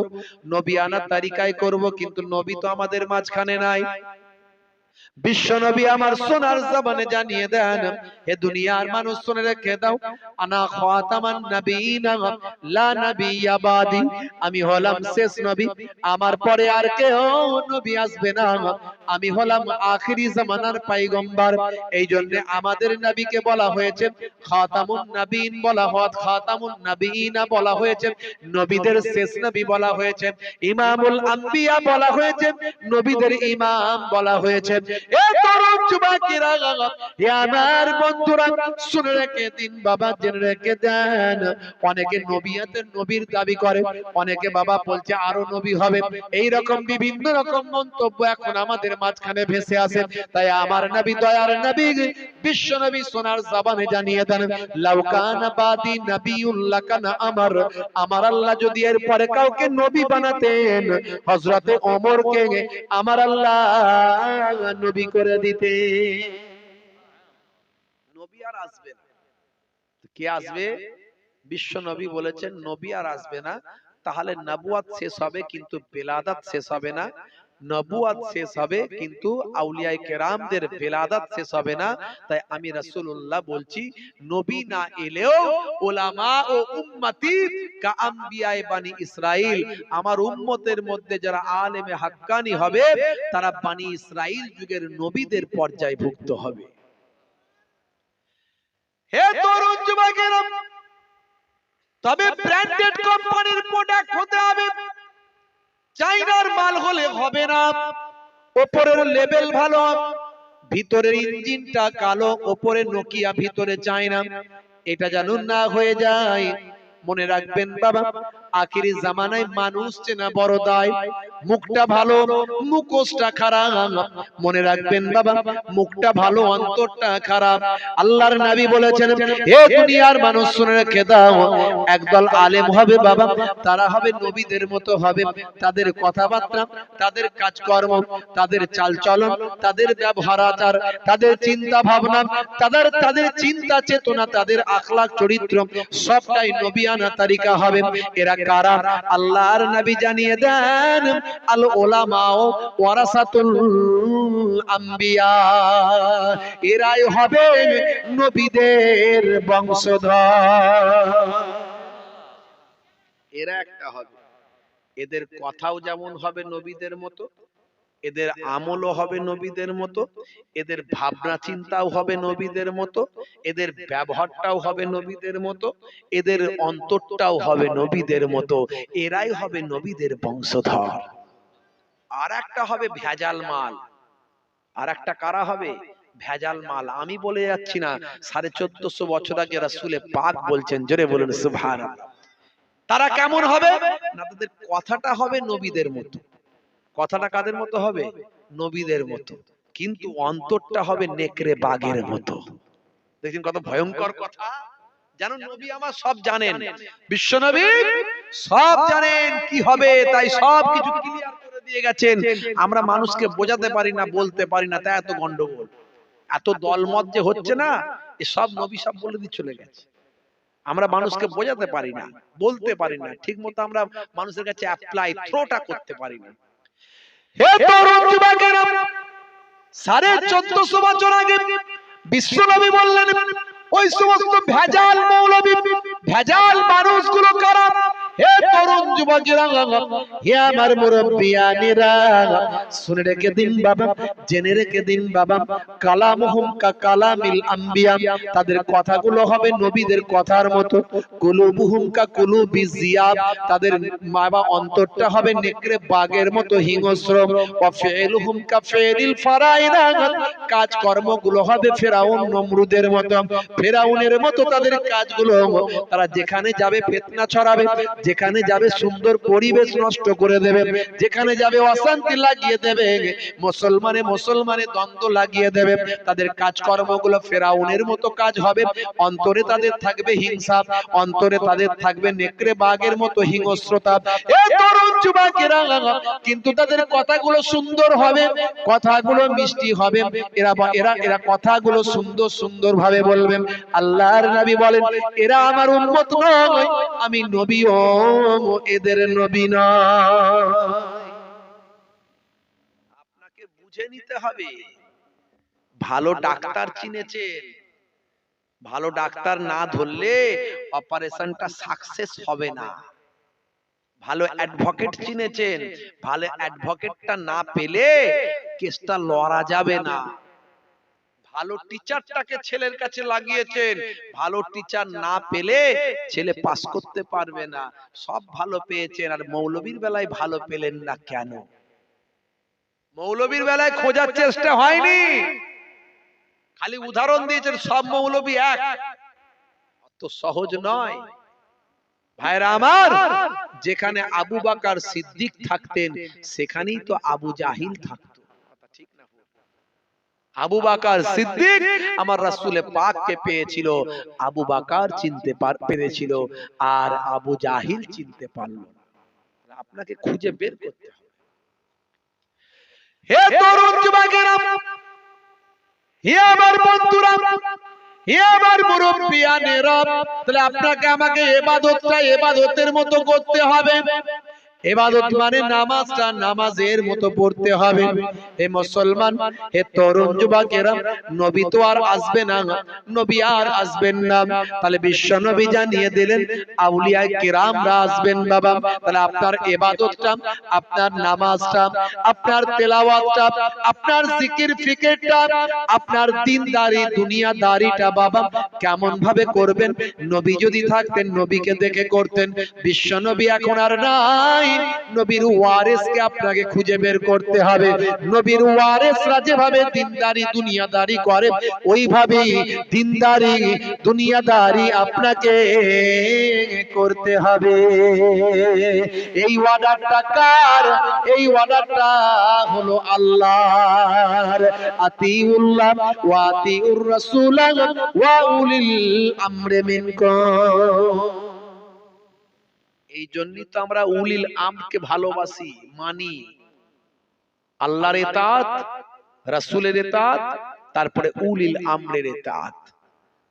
নবী আনার তরিকায় করব, কিন্তু নবী তো আমাদের মাঝখানে নাই। বিশ্ব নবী আমার সোনার জবানে জানিয়ে দেন, হে দুনিয়ার মানুষ শুনে রেখে দাও, আনা খাতামান নবিয়িনা লা নবিয়্যা বাদি, আমি হলাম শেষ নবী, আমার পরে আর কেউ নবী আসবে না। আমি হলাম আখিরি জামানার পয়গম্বর। এই জন্য আমাদের নবীকে বলা হয়েছে খাতামুন নবীন, বলা হয় খাতামুন নবীনা বলা হয়েছে, নবীদের শেষ নবী বলা হয়েছে, ইমামুল আম্বিয়া বলা হয়েছে, নবীদের ইমাম বলা হয়েছে। এ তরুণ যুবকেরা, এ আমার বন্ধুরা, শুনে রেখে দিন বাবা, জেনে রেখে দেন। অনেকে নবিয়াতের নবীর দাবি করে, অনেকে বাবা বলছে আরো নবী হবে। এই রকম বিভিন্ন রকম মন্তব্য এখন আমাদের মাঝখানে ভেসে আসে। তাই আমার নবী, দয়ার নবী, বিশ্ব নবী সোনার জবানে জানিয়ে দেন, লাউ কানা বাদি নবিউল্লাহ কানা আমার, আমার আল্লাহ যদি এর পরে কাউকে নবী বানাতেন, হযরতে ওমরকে আমার আল্লাহ নবী করে দিতে। নবী আর আসবে না, কে আসবে? বিশ্ব নবী বলেছেন নবী আর আসবে না। তাহলে নবুয়াত শেষ হবে কিন্তু বেলাদাত শেষ হবে না। নবুয়াত শেষ হবে কিন্তু আউলিয়ায়ে কেরামদের বেলাদাত শেষ হবে না। তাই আমি রাসূলুল্লাহ বলছি, নবী না এলেও উলামা ও উম্মতি কা আম্বিয়ায়ে বানি ইসরাইল, আমার উম্মতের মধ্যে যারা আলেমে হাক্কানি হবে তারা বানি ইসরাইল যুগের নবীদের পর্যায়ভুক্ত হবে। হে তরুণ যুবকেরা, তবে ব্র্যান্ডেড কোম্পানির প্রোডাক্ট হতে হবে, চাইনার মাল হলে হবে না। উপরের লেভেল ভালো, ভিতরের ইঞ্জিনটা কালো, উপরে নোকিয়া ভিতরে চায়না, এটা যেন না হয়ে যায়। মনে রাখবেন বাবা, আখিরি জামানায় মানুষ চেনা বড় দায়। মুখটা ভালো, মুখোশটা খারাপ। মনে রাখবেন বাবা, মুখটা ভালো, অন্তরটা খারাপ। আল্লাহর নবী বলেছেন, হে দুনিয়ার মানুষ শুনে রেখে দাও, একদল আলেম হবে বাবা, তারা হবে নবীদের মতো হবে। তাদের কথাবার্তা, তাদের কাজকর্ম, তাদের চালচলন, তাদের ব্যবহার আচার, তাদের চিন্তা ভাবনা, তাদের চিন্তা চেতনা, তাদের আখলাক চরিত্র সবটাই নবিয়ানা তারিকা হবে। এরা কারা? আল্লাহর নবী জানিয়ে দেন, আল উলামাও ওয়ারাসাতুল আম্বিয়া, এরাই হবে নবীদের বংশধর। এরা একটা হবে, এদের কথাও যেমন হবে নবীদের মতো, এদের আমলও হবে নবীদের মতো, এদের ভাবনা চিন্তাও হবে নবীদের মতো, এদের ব্যবহারটাও হবে নবীদের মতো, এদের অন্তরটাও হবে নবীদের মতো। এরাই হবে নবীদের বংশধর। আর একটা হবে ভেজাল মাল। আর একটা কারা হবে? ভেজাল মাল। আমি বলে যাচ্ছি না, 1450 বছর আগে রাসূলে পাক বলছেন, জোরে বলুন সুবহানাল্লাহ। তারা কেমন হবে না, তাদের কথাটা হবে নবীদের মতো। কথাটা কাদের মতো হবে? নবীদের মতো। কিন্তু অন্তরটা হবে নেকড়ে বাঘের মতো। দেখেন কত ভয়ঙ্কর কথা। জানো নবী আমার সব জানেন, বিশ্ব নবী সব জানেন কি হবে, তাই সব কিছু ক্লিয়ার করে দিয়ে গেছেন। আমরা মানুষকে বোঝাতে পারি না, বলতে পারি না, তাই এত গন্ডগোল, এত দলমত যে হচ্ছে না, এ সব নবী সব বলে দিয়ে চলে গেছে। আমরা মানুষকে বোঝাতে পারি না, বলতে পারি না, ঠিক মতো আমরা মানুষের কাছে অ্যাপ্লাই থ্রোটা করতে পারি না। হে তরুণ যুবকেরা, 1450 বছর আগে বিশ্বনবী বললেন, ওই সমস্ত ভেজাল মৌলবী, ভেজাল মানুষগুলো কারা? হে তরুণ যুবকেরা, হে আমার মুরব্বিয়ানেরা, শুনে রেখে দিন বাবা, জেনে রেখে দিন বাবা, কালামুহুম কা কালামিল আম্বিয়া, তাদের কথাগুলো হবে নবীদের কথার মতো। কুলুবুহুম কা কুলুবিজ জিয়াব, তাদের বাবা অন্তরটা হবে নেকড়ে বাঘের মতো হিংস্র। ওয়া ফিলুহুম কা ফিলিল ফারাইনা, কাজ কর্মগুলো হবে ফেরাউন নমরুদের মতো। ফেরাউনের মতো তাদের কাজগুলো, তারা যেখানে যাবে ফিতনা ছড়াবে, যেখানে যাবে সুন্দর পরিবেশ নষ্ট করে দেবে, যেখানে যাবে অশান্তি লাগিয়ে দেবে, মুসলমানে দ্বন্দ্ব লাগিয়ে দেবে। তাদের কাজকর্মগুলো ফেরাউনের মতো কাজ হবে। অন্তরে তাদের থাকবে হিংসা, অন্তরে তাদের থাকবে নেকড়ে বাঘের মতো হিংস্রতা। এই তরুণ যুবকেরা, কিন্তু তাদের কথাগুলো সুন্দর হবে, কথাগুলো মিষ্টি হবে। এরা কথাগুলো সুন্দর সুন্দর ভাবে বলবেন। আল্লাহর নবী বলেন, এরা আমার উম্মত নয়, আমি নবীও এদের নবী নয়। আপনাকে বুঝে নিতে হবে। ভালো ডাক্তার চিনেছেন, ভালো ডাক্তার না ধরলে অপারেশনটা সাকসেস হবে না। ভালো অ্যাডভোকেট চিনেছেন, ভালো অ্যাডভোকেটটা না পেলে কেসটা লড়া যাবে না। ভালো টিচারটাকে ছেলের কাছে লাগিয়েছেন, ভালো টিচার না পেলে ছেলে পাস করতে পারবে না। সব ভালো পেয়েছেন, আর মৌলবীর বেলায় ভালো পেলেন না কেন? মৌলবীর বেলায় খোঁজার চেষ্টা হয়নি, খালি উদাহরণ দিয়েছেন সব মৌলবী এক। অত সহজ নয় ভাইরা আমার। যেখানে আবু বকর সিদ্দিক থাকতেন সেখানেই তো আবু জাহিল থাকতো, ঠিক না? আবু বকর সিদ্দিক আমার রাসূলে পাককে পেয়েছিল, আবু বকর চিনতে পেরেছিল, আর আবু জাহিল চিনতে পারল না। আপনাকে খুঁজে বের করতে হবে। হে তরুণ যুবকেরা, হে আমার বন্ধুরা, হে আমার মুরব্বিয়ানেরা, তাহলে আপনাকে আমাকে ইবাদতটা ইবাদতের মতো করতে হবে। ইবাদত মানে নামাজটা নামাজের মতো পড়তে হবে। হে মুসলমান, হে তরুণ যুবকেরা, নবী তো আর আসবে না, নবী আর আসবেন না, তাহলে বিশ্ব নবী জানিয়ে দিলেন আউলিয়া কিরামরা আসবেন বাবা। তাহলে আপনার ইবাদতটা, আপনার নামাজটা, আপনার তেলাওয়াতটা, আপনার জিকির ফিকিরটা, আপনার দিনদারি দুনিয়াদারিটা বাবা কেমন ভাবে করবেন? নবী যদি থাকতেন নবীকে দেখে করতেন। বিশ্ব নবী এখন আর নাই, নবীর ওয়ারিসকে আপনাকে খুঁজে বের করতে হবে। নবীর ওয়ারিসরা যেভাবে দিনদারি দুনিয়াদারি করে ওইভাবেই দিনদারি দুনিয়াদারি আপনাকে করতে হবে। এই ওয়াদাটা কার? এই ওয়াদাটা হলো আল্লাহর। আতিউল্লাহ ওয়া আতিউর রাসূল ওয়া উলিল আমরি মিনকুম। এই জন্যই তো আমরা উলিল আমরকে ভালোবাসি, মানি। আল্লাহর ইতাআত, রাসূলের ইতাআত, তারপরে উলিল আমরের ইতাআত।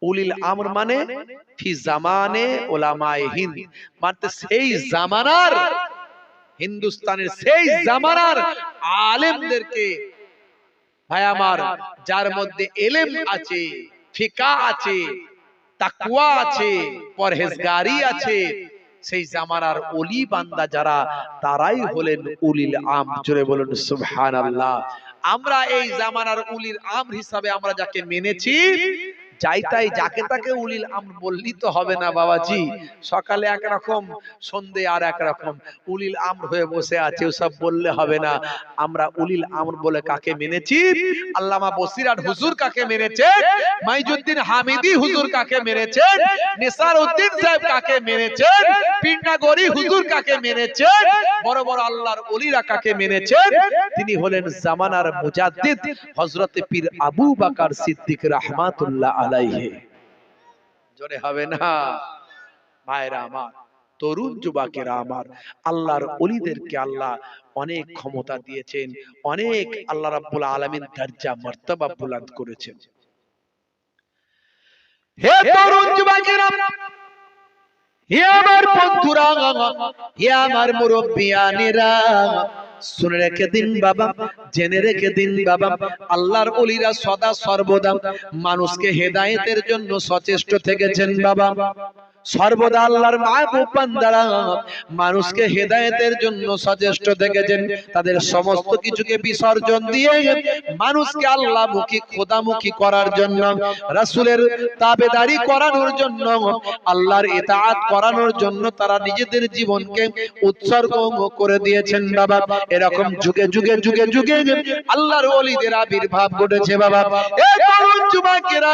উলিল আমর মানে ফি জামানে উলামায়ে হিন্দ, মানে সেই জামানার, হিন্দুস্তানের সেই জামানার আলেমদেরকে, ভাই আমার, যার মধ্যে ইলম আছে, ফিকাহ আছে, তাকওয়া আছে, পরহেজগারি আছে, সেই জামানার ওলি বান্দা যারা, তারাই হলেন উলিল আম। জোরে বলুন সুবহানাল্লাহ। আমরা এই জামানার উলিল আমর হিসাবে আমরা যাকে মেনেছি, যাই তাই যাকে তাকে উলিল আমর বললি তো হবে না বাবাজি। সকালে একরকম, সন্ধে আর একরকম, উলিল আমর হয়ে বসে আছে, ওসব বললে হবে না। আমরা উলিল আমর বলে কাকে মেনেছি? আল্লামা বসিরহাট হুজুর কাকে মেনেছেন, মাইজউদ্দিন হামিদি হুজুর কাকে মেনেছেন, নিসার উদ্দিন সাহেব কাকে মেনেছেন, পীরনগরী হুজুর কাকে মেনেছেন, বড় বড় আল্লাহর ওলিরা কাকে মেনেছেন? তিনি হলেন জামানার মুজাদ্দিদ হযরত পীর আবু বকর সিদ্দিক রাহমাতুল্লাহ আলাইহি। জোরে হবে না ভাইরা আমার, তরুণ যুবকেরা আমার, আল্লাহর ওলিদেরকে আল্লাহ অনেক ক্ষমতা দিয়েছেন, অনেক আল্লাহ রাব্বুল আলামিন দরজা মর্তবা বুলন্দ করেছেন। হে তরুণ যুবকেরা, হে আমার বন্ধুরা, হে আমার মুরব্বিয়ানেরা, শুনে রেখে দিন বাবা, জেনে রেখে দিন বাবা, আল্লাহর ওলিরা সদা সর্বদা মানুষকে হেদায়েতের জন্য সচেষ্ট থেকেছেন বাবা। সর্বদা আল্লাহর মাহবুব বান্দারা মানুষকে হেদায়েতের জন্য সচেষ্ট থেকেছেন। তাদের সমস্ত কিছুকে বিসর্জন দিয়ে মানুষকে আল্লাহমুখী, খোদামুখী করার জন্য, রাসূলের তাবেদারি করানোর জন্য, আল্লাহর ইতাআত করানোর জন্য তারা নিজেদের জীবনকে উৎসর্গ করে দিয়েছেন বাবা। এরকম যুগে যুগে যুগে যুগে আল্লাহর ওলিদের আবির্ভাব ঘটেছে বাবা। এই তরুণ যুবকেরা,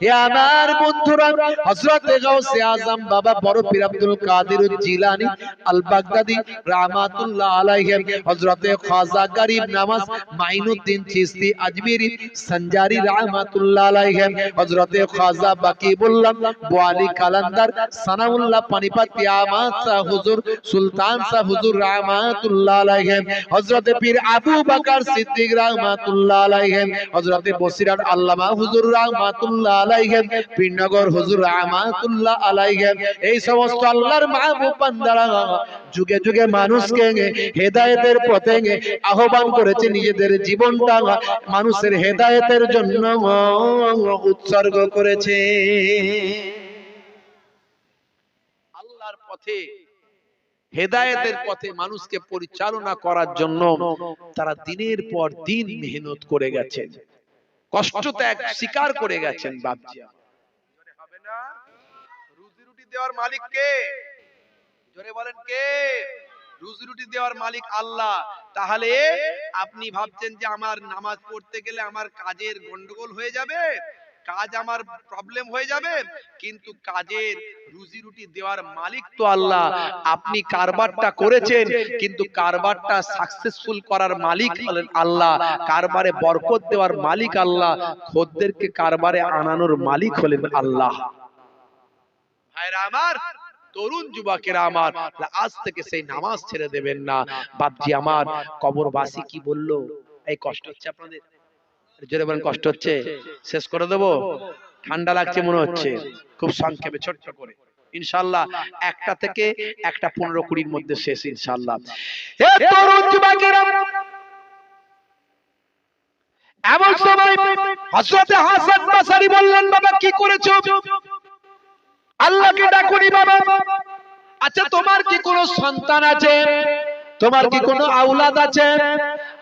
হে আমার বন্ধুরা, হযরত গাউসে আজম বাবা বড় পীর আব্দুল কাদের জিলানী আল বাগদাদি রাহমাতুল্লাহ আলাইহি, হযরত খাজা গরিব নওয়াজ মাইনুদ্দিন চিশতি আজমিরি সঞ্জারি রাহমাতুল্লাহ আলাইহি, হযরত খাজা বাকিবুল্লাহ বোয়ালি কালান্দার সানাউল্লাহ পানিপতি আমাত শাহ হুজুর সুলতান শাহ হুজুর রাহমাতুল্লাহ আলাইহি, হযরত পীর আবু বকর সিদ্দিক রাহমাতুল্লাহ আলাইহি, হযরত বসিরহাট আল্লামা হুজুর রাহমাতুল্লাহ আলাইহি, পীরনগর হুজুর রাহমাতুল্লাহ আলাইহি, এই সমস্ত আল্লাহর মাহবুব বান্দারা যুগে যুগে মানুষকে হেদায়েতের পথে আহ্বান করেছে, নিজেদের জীবনটা মানুষের হেদায়েতের জন্য উৎসর্গ করেছে। আল্লাহর পথে হেদায়েতের পথে মানুষকে পরিচালনা করার জন্য তারা দিনের পর দিন মেহনত করে গেছেন, কষ্ট ত্যাগ স্বীকার করে গেছেন। বাপজি হবে না, রুজি রুটি দেওয়ার মালিক কে? জোরে বলেন কে? রুজি রুটি দেওয়ার মালিক আল্লাহ। তাহলে আপনি ভাবছেন যে আমার নামাজ পড়তে গেলে আমার কাজের গন্ডগোল হয়ে যাবে, কাজ আমার প্রবলেম হয়ে যাবে, কিন্তু কাজের রুজি রুটি দেওয়ার মালিক তো আল্লাহ। আপনি কারবারটা করেছেন, কিন্তু কারবারটা সাকসেসফুল করার মালিক হলেন আল্লাহ, কারবারে বরকত দেওয়ার মালিক আল্লাহ, খদ্দেরকে কারবারে আনানোর মালিক হলেন আল্লাহ। ভাইরা আমার, তরুণ যুবকেরা আমার, আজ থেকে সেই নামাজ ছেড়ে দেবেন না। বাপজি আমার, কবরবাসী কি বললো? এই কষ্ট হচ্ছে আপনাদের? জোরে বলেন, কষ্ট হচ্ছে? শেষ করে দেবো? ঠান্ডা লাগছে মনে হচ্ছে? খুব সংক্ষেপে ছোট্ট করে ইনশাআল্লাহ, একটা থেকে একটা 15-20 মধ্যে শেষ ইনশাআল্লাহ। এ তরুণ যুবকেরা, এমন সময় হযরত হাসান বসরি বললেন, বাবা কি করেছো? আল্লাহকে ডাকুনি বাবা। আচ্ছা, তোমার কি কোনো সন্তান আছে? তোমার কি কোনো আওলাদ আছে?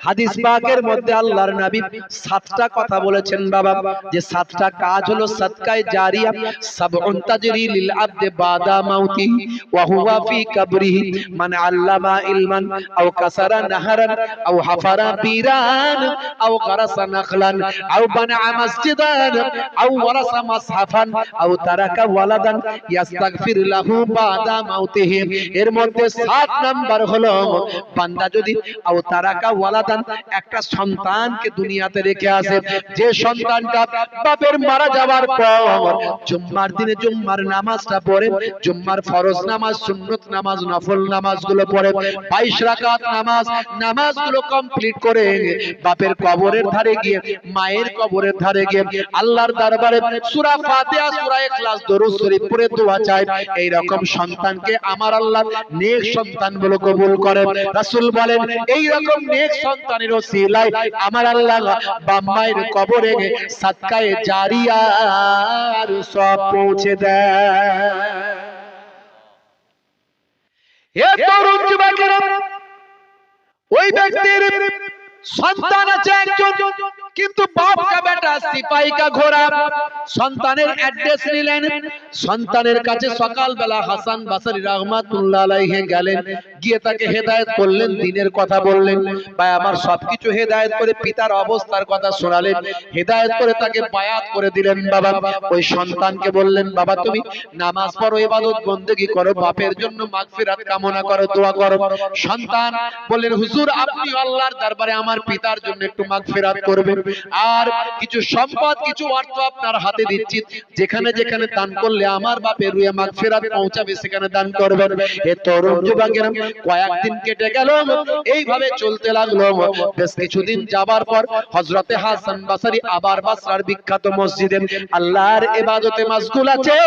হাদিস পাকের মধ্যে আল্লাহর নবী 7টা কথা বলেছেন বাবা, যে 7টা কাজ হলো সাদকায়ে জারিয়া। সাবউন তাজরি লিল আবদি বাদা মাউতি ওয়া হুয়া ফি কবরিহি, মান আল্লামা ইলমান আও কাসারা নাহরান আও হাফারা বিরান আও গারাসা নাখলান আও বানা মসজিদান আও ওয়ারাসা মাসহাফান আও তারাকা ওয়ালাদান ইস্তাগফির লাহু বাদা মাউতিহি। এর মধ্যে 7 নাম্বার হলো, বান্দা যদি আও তারাকা ওয়ালাদান, একটা সন্তানকে দুনিয়াতে রেখে আসে, যে সন্তানটা বাপের মারা যাওয়ার পর জুম্মার দিনে জুম্মার নামাজটা পড়ে, জুম্মার ফরজ নামাজ, সুন্নত নামাজ, নফল নামাজগুলো পড়ে, 22 রাকাত নামাজগুলো কমপ্লিট করে বাপের কবরের ধারে গিয়ে, মায়ের কবরের ধারে গিয়ে আল্লাহর দরবারে সূরা ফাতিহা, সূরা ইখলাস, দরুদ শরীফ পড়ে দোয়া চায়। এই রকম সন্তানকে আমার আল্লাহ নেক সন্তান বলে কবুল করেন। রাসূল বলেন, এই রকম নেক সন্তানের ওসিলায় আমার আল্লাহ বাপ মায়ের কবরে সাদকায়ে জারিয়ার সব পৌঁছে দেয়। এ তরুণ যুবকেরা, ওই ব্যক্তির সন্তান আছে একজন, কিন্তু বাপ কা বেটা সিপাহী কা ঘোড়া। সন্তানের অ্যাড্রেস নিলেন, সন্তানের কাছে সকালবেলা হাসান বসরি রাহমাতুল্লাহ আলাইহি গেলেন, গিয়ে তাকে হেদায়েত করলেন, দ্বীনের কথা বললেন। ভাই আমার, সবকিছু হেদায়েত করে পিতার অবস্থার কথা শোনালেন, হেদায়েত করে তাকে বায়াত করে দিলেন। বাবা ওই সন্তানকে বললেন, বাবা তুমি নামাজ পড়ো, ইবাদত বন্দেগী করো, বাপের জন্য মাগফিরাত কামনা করো, দোয়া করো। সন্তান বললেন, হুজুর আপনি আল্লাহর দরবারে আমার পিতার জন্য একটু মাগফিরাত করবেন, আর কিছু সম্পদ, কিছু অর্থ আপনার হাতে দিচ্ছি, যেখানে যেখানে দান করলে আমার বাপের রুহে মাগফিরাত পৌঁছাবে সেখানে দান করবেন। এ তরুণ যুবকেরা, কয়েকদিন কেটে গেল, এইভাবে চলতে লাগলো। বেশ কিছুদিন যাবার পর হযরতে হাসান বসরি আবার বসরার বিখ্যাত মসজিদে আল্লাহর ইবাদতে মাশগুল আছে।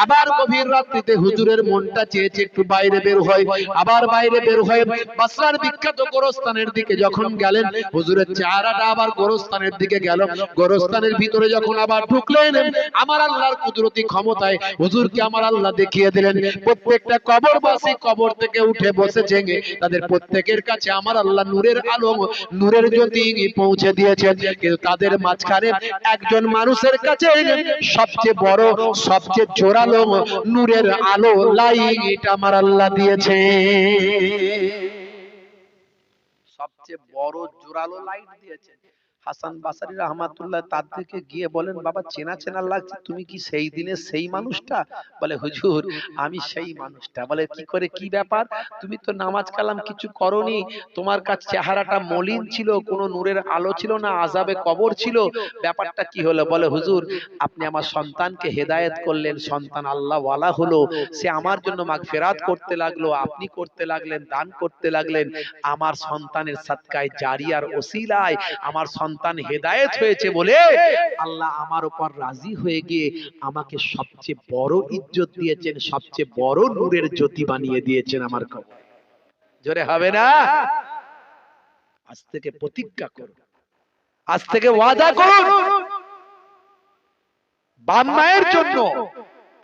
আবার গভীর রাত্রিতে হুজুরের মনটা চেয়েছে একটু বাইরে বের হয়, আবার বাইরে বের হয়ে বসরার বিখ্যাত গোরস্থানের দিকে যখন গেলেন, হুজুরের চেহারাটা আবার গোরস্থানের দিকে গেল। গোরস্থানের ভিতরে যখন আবার ঢুকলেন, আমার আল্লাহর কুদরতি ক্ষমতায় হুজুরকে আমার আল্লাহ দেখিয়ে দিলেন, প্রত্যেকটা কবরবাসী কবর থেকে উঠে বসেছে, তাদের প্রত্যেকের কাছে আমার আল্লাহ নূরের আলো, নূরের জ্যোতি পৌঁছে দিয়েছেন। কিন্তু তাদের মাঝখানে একজন মানুষের কাছে সবচেয়ে বড়, সবচেয়ে জোরালো নূরের আলো লাইট আমার আল্লাহ দিয়েছে। সবচেয়ে বড় জোরালো লাইট দিয়েছে। হাসান বসরি রাহমাতুল্লাহ তার দিকে গিয়ে বলেন, বাবা চেনা চেনা লাগছে, তুমি কি সেই দিনের সেই মানুষটা? বলে, হুজুর আমি সেই মানুষটা। বলে, কি করে, কি ব্যাপার? তুমি তো নামাজ কালাম কিছু করনি, তোমার কাছে চেহারাটা মলিন ছিল, কোনো নূরের আলো ছিল না, আযাবে কবর ছিল, ব্যাপারটা কি হলো? বলে, হুজুর আপনি আমার সন্তানকে হেদায়েত করলেন, সন্তান আল্লাহ ওয়ালা হলো, সে আমার জন্য মাগফিরাত করতে লাগলো, আপনি করতে লাগলেন, দান করতে লাগলেন, আমার সন্তানের সাদকায়ে জারিয়ার ওসিলায় আমার সন্তান হেদায়েত হয়েছে বলে আল্লাহ আমার উপর রাজি হয়ে গিয়ে আমাকে সবচেয়ে বড় ইজ্জত দিয়েছেন, সবচেয়ে বড় নূরের জ্যোতি বানিয়ে দিয়েছেন আমার কবরে। জোরে হবে না? আজ থেকে প্রতিজ্ঞা করুন, আজ থেকে ওয়াদা করুন, বাপ মায়ের জন্য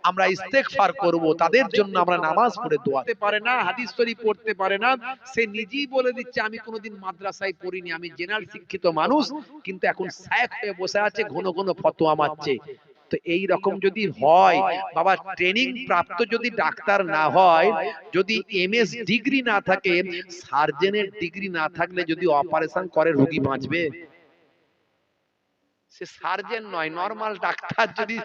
আমরা ইস্তেগফার করব, তাদের জন্য আমরা নামাজ পড়ে দোয়া করতে পারে না, হাদিস শরীফ পড়তে পারে না, সে নিজেই বলে দিচ্ছে আমি কোনোদিন মাদ্রাসায় পড়িনি, আমি জেনারেল শিক্ষিত মানুষ, কিন্তু এখন শায়েখ হয়ে বসে আছে, ঘন ঘন ফতোয়া মারছে। তো এই রকম যদি হয় বাবা, ট্রেনিং প্রাপ্ত যদি ডাক্তার না হয়, যদি এমএস ডিগ্রি না থাকে, সার্জনের ডিগ্রি না থাকলে যদি অপারেশন করে রোগী বাঁচবে? সে সার্জন নয়, নরমাল ডাক্তার যদি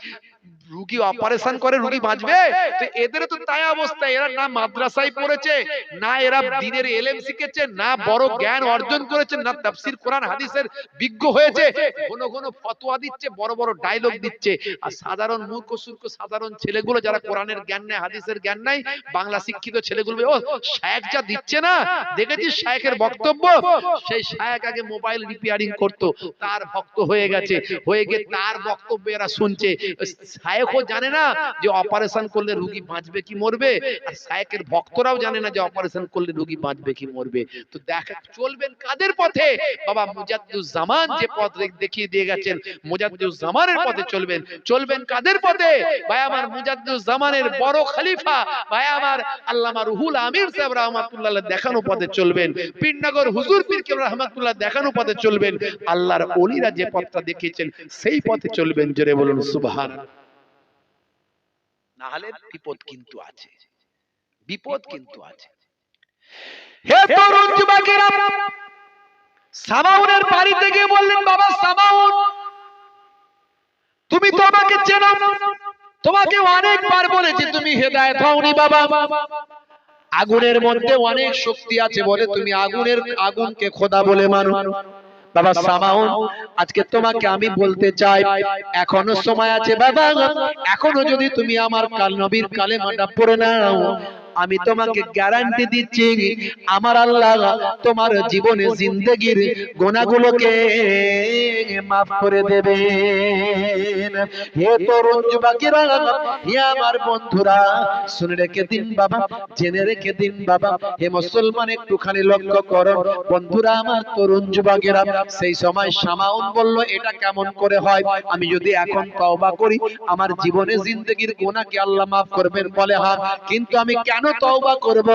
রোগী অপারেশন করে রোগী বাঁচবে? তো এদের তো তাই অবস্থা, এরা না মাদ্রাসায় পড়েছে, না এরা দ্বীনের ইলম শিখেছে, না বড় জ্ঞান অর্জন করেছে, না তাফসীর কোরআন হাদিসের বিজ্ঞ হয়েছে, ঘন ঘন ফতোয়া দিচ্ছে, বড় বড় ডায়লগ দিচ্ছে। আর সাধারণ মূর্খ সূর্খ সাধারণ ছেলেগুলো যারা কোরআনের জ্ঞান নেই, হাদিসের জ্ঞান নাই, বাংলা শিক্ষিত ছেলেগুলো, ও শায়েখ যা দিচ্ছে না, দেখেছিস শায়েখের বক্তব্য? সেই শায়েখ আগে মোবাইল রিপেয়ারিং করতো, তার ভক্ত হয়ে গেছে, হয়ে গিয়ে তার বক্তব্য এরা শুনছে। শায়েখও জানে না যে অপারেশন করলে রোগী বাঁচবে কি মরবে, আর শায়েখের ভক্তরাও জানে না যে অপারেশন করলে রোগী বাঁচবে কি মরবে। তো দেখা চলবেন কাদের পথে? বাবা মুজাদ্দুজ্জামান যে পথ দেখিয়ে দিয়ে গেছেন, মুজাদ্দুজ্জামানের পথে চলবেন। চলবেন কাদের পথে? ভাই আমার মুজাদ্দুজ্জামানের বড় খলিফা ভাই আমার আল্লামা রুহুল আমির সাহেব রাহমাতুল্লাহ দেখানো পথে চলবেন। পীরনগর হুজুর পীর কেবলা রাহমাতুল্লাহ দেখানো পথে চলবেন। আল্লাহর ওলিরা যে পথটা দেখিয়েছেন সেই পথে চলবেন। জোরে বলুন সুবহানাল্লাহ। না হলে বিপদ কিন্তু আছে, বিপদ কিন্তু আছে। হে তরুণ যুবকেরা, সামাউনের বাড়িতে গিয়ে বললেন, বাবা সামাউন, তুমি তো আমাকে চেনো, তোমাকে অনেকবার বলেছি তুমি হেদায়েত হওনি বাবা, আগুনের মধ্যে অনেক শক্তি আছে বলে তুমি আগুনকে খোদা বলে মানো। বাবা সামাউন, আজকে তোমাকে আমি বলতে চাই, এখনো সময় আছে বাবা, এখনো যদি তুমি আমার নবীর কালেমাটা পড়ে নাও, আমি তোমাকে গ্যারান্টি দিচ্ছি আমার আল্লাহ তোমার জীবনে জিন্দেগির গুনাহগুলোকে মাফ করে দেবেন। হে তরুণ যুবকেরা, হে আমার বন্ধুরা, শুনে রেখে দিন বাবা, জেনে রেখে দিন বাবা, হে মুসলমান একটুখানি লক্ষ্য করো বন্ধুরা আমার, তরুণ যুবকেরা। সেই সময় সামাউন বলল, এটা কেমন করে হয়? আমি যদি এখন তওবা করি আমার জীবনে জিন্দেগির গুনাহ কি আল্লাহ মাফ করবেন? বলে হ্যাঁ, কিন্তু আমি কেন তওবা করব?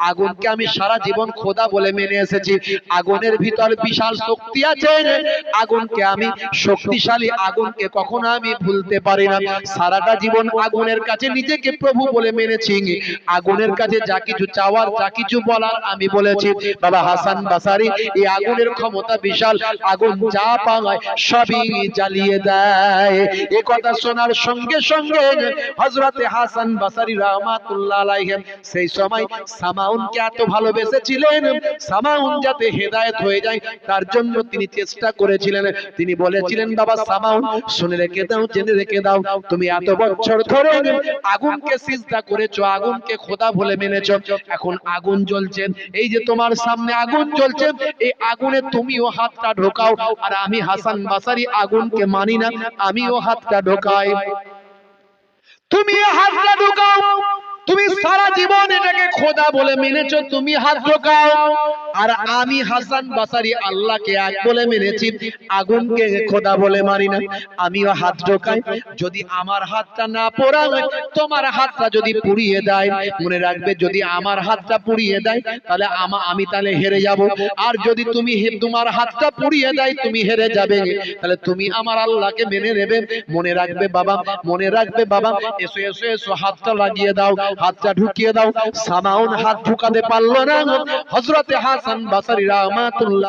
আগুনকে আমি সারা জীবন খোদা বলে মেনে এসেছি, আগুনের ভিতর বিশাল শক্তি আছে, আগুনকে আমি শক্তিশালী, আগুনকে কখনো আমি ভুলতে পারি না। সারাটা জীবন আগুনের কাছে নিজেকে প্রভু বলে মেনেছি, আগুনের কাছে যা কিছু চাওয়ার, যা কিছু বলার আমি বলেছি। বাবা হাসান বাসারি, এই আগুনের ক্ষমতা বিশাল, আগুন যা পায় সবই জ্বালিয়ে দেয়। এই কথা শোনার সঙ্গে সঙ্গে হযরতে হাসান বাসারি রাহমাতুল্লাহ আলাইহি সেই সময় সামাউনকে এত ভালোবেসেছিলেন, সামাউন যাতে হেদায়েত হয়ে যায় তার জন্য তিনি চেষ্টা করেছিলেন। তিনি বলেছিলেন, বাবা সামাউন, শুনে রেখে দাও, জেনে রেখে দাও, তুমি এত বছর ধরে আগুনকে সিজদা করেছো, আগুনকে খোদা বলে মেনেছো, এখন আগুন জ্বলছে, এই যে তোমার সামনে আগুন জ্বলছে, এই আগুনে তুমিও হাতটা ঢোকাও, আর আমি হাসান বাসারি আগুনকে মানি না, আমিও হাতটা ঢোকাই। তুমি হাতটা ঢোকাও, তুমি সারা জীবন এটাকে খোদা বলে মেনেছো, তুমি হাত ঢোকাও। আর আমি হাসান বাসারি আল্লাহকে এক বলে মেনেছি, আগুনকে খোদা বলে মানি না, আমিও হাত ঢোকাই। যদি আমার হাতটা না পোড়ায়, তোমার হাতটা যদি পুড়িয়ে দেয়, মনে রাখবে যদি আমার হাতটা পুড়িয়ে দেয় তাহলে আমি তাহলে হেরে যাব, আর যদি তুমি তোমার হাতটা পুড়িয়ে দেয় তুমি হেরে যাবে, তাহলে তুমি আমার আল্লাহকে মেনে নেবে। মনে রাখবে বাবা, মনে রাখবে বাবা। এসো এসো এসো, হাতটা লাগিয়ে দাও, হাতটা ঢুকিয়ে দাও। সামাউন হাত ঢুকাতে পারলো না, হযরতে হাসান বাসারি রাহমাতুল্লাহ